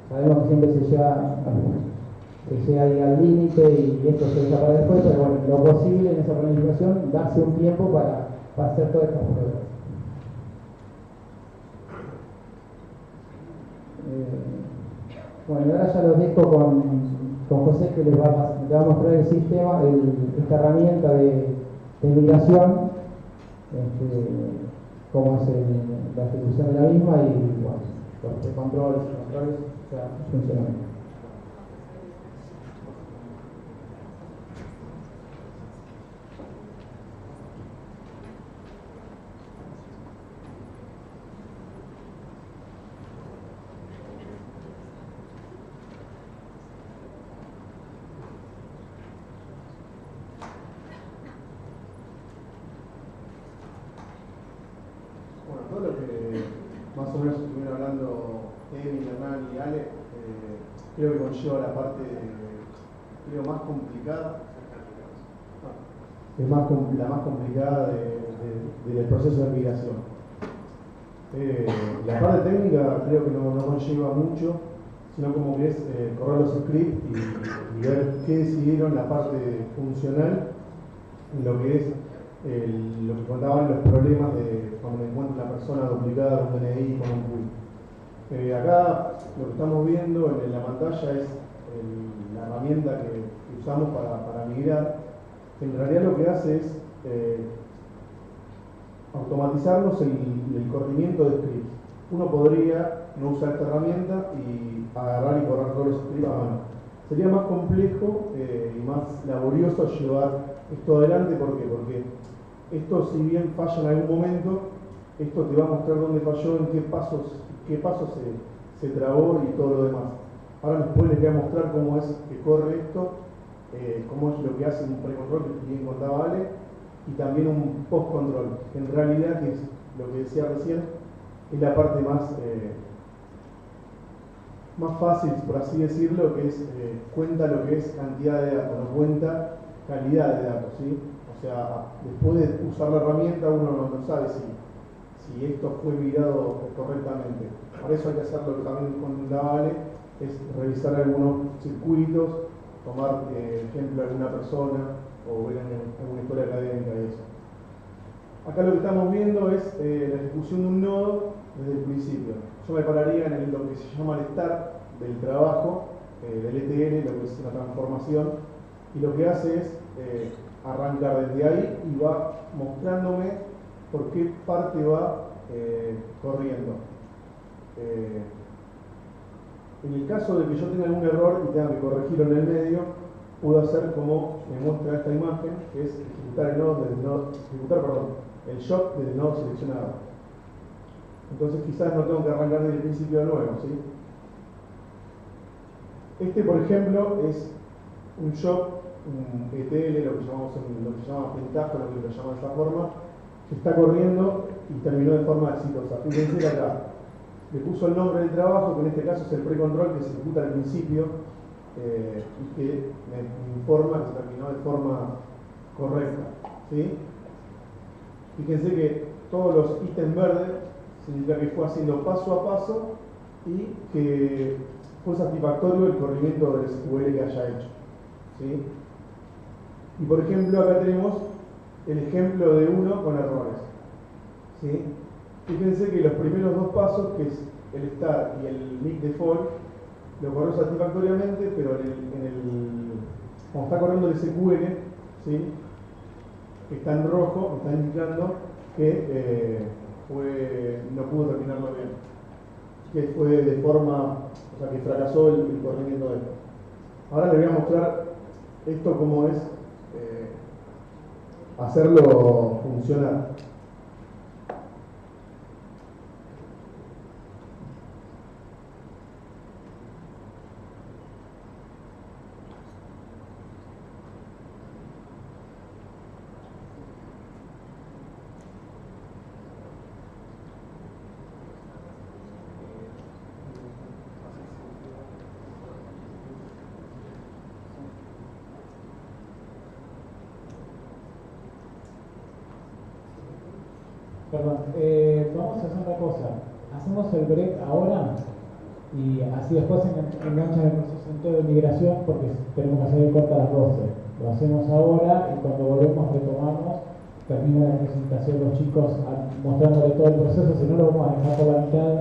Sabemos que siempre se llega ahí al límite y esto se deja para después, pero bueno, lo posible en esa planificación, darse un tiempo para hacer todas estas pruebas. Bueno, y ahora ya los dejo con José, que les va a mostrar el sistema, esta herramienta de migración, cómo es la ejecución de la misma y bueno, los controles ya funcionan. Todo lo que más o menos estuvieron hablando Emi, Hernán y Ale, creo que conlleva la parte más complicada, la más complicada del proceso de migración. La parte técnica creo que no conlleva mucho, sino como que es correr los scripts y ver qué decidieron la parte funcional en lo que es lo que contaban los problemas de cuando me encuentro una persona duplicada con un DNI con un CUI. Acá lo que estamos viendo en la pantalla es la herramienta que usamos para migrar. En realidad lo que hace es automatizarnos el corrimiento de scripts. Uno podría no usar esta herramienta y agarrar y correr todos los scripts a mano. Sería más complejo y más laborioso llevar esto adelante. ¿Por qué? Porque esto, si bien falla en algún momento, esto te va a mostrar dónde falló, en qué pasos se trabó y todo lo demás. Ahora después les voy a mostrar cómo es que corre esto, cómo es lo que hace un precontrol, que bien contaba Ale, y también un post-control, que en realidad, que es lo que decía recién, es la parte más fácil, por así decirlo, que es cuenta lo que es cantidad de datos, no cuenta calidad de datos, ¿sí? O sea, después de usar la herramienta uno no sabe si esto fue migrado correctamente. Para eso hay que hacer lo que también contaba Ale, es revisar algunos circuitos tomar ejemplo de alguna persona o ver alguna historia académica y eso. Acá lo que estamos viendo es la ejecución de un nodo desde el principio. Yo me pararía en lo que se llama el start del trabajo, del ETL, lo que es una transformación, y lo que hace es arrancar desde ahí y va mostrándome por qué parte va corriendo. En el caso de que yo tenga algún error y tenga que corregirlo en el medio, puedo hacer como me muestra esta imagen, que es ejecutar el nodo desde el nodo, el shock desde el nodo seleccionado. Entonces quizás no tengo que arrancar desde el principio de nuevo, ¿sí? Este, por ejemplo, es un shock, un ETL, lo que se llama pentajo, lo que lo llama de esta forma, que está corriendo y terminó de forma exitosa. Fíjense acá, le puso el nombre del trabajo, que en este caso es el precontrol que se ejecuta al principio y que me informa que se terminó de forma correcta, ¿sí? Fíjense que todos los ítems verdes significa que fue haciendo paso a paso y que fue satisfactorio el corrimiento del SQL que haya hecho, ¿sí? Y por ejemplo acá tenemos el ejemplo de uno con errores, ¿sí? Fíjense que los primeros dos pasos, que es el start y el make default, lo corrió satisfactoriamente, pero cuando está corriendo el SQL, ¿sí? Está en rojo, está indicando que no pudo terminarlo bien, que fue de forma, o sea, que fracasó el corrimiento de esto. Ahora les voy a mostrar esto cómo es hacerlo funcionar. Perdón, vamos a hacer una cosa. Hacemos el break ahora y así después enganchan el proceso de migración porque tenemos que hacer el corte a las 12. Lo hacemos ahora y cuando volvemos retomamos, termina la presentación los chicos mostrándole todo el proceso, si no lo vamos a dejar por la mitad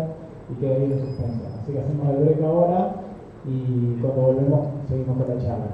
y queda ahí de suspensión. Así que hacemos el break ahora y cuando volvemos seguimos con la charla.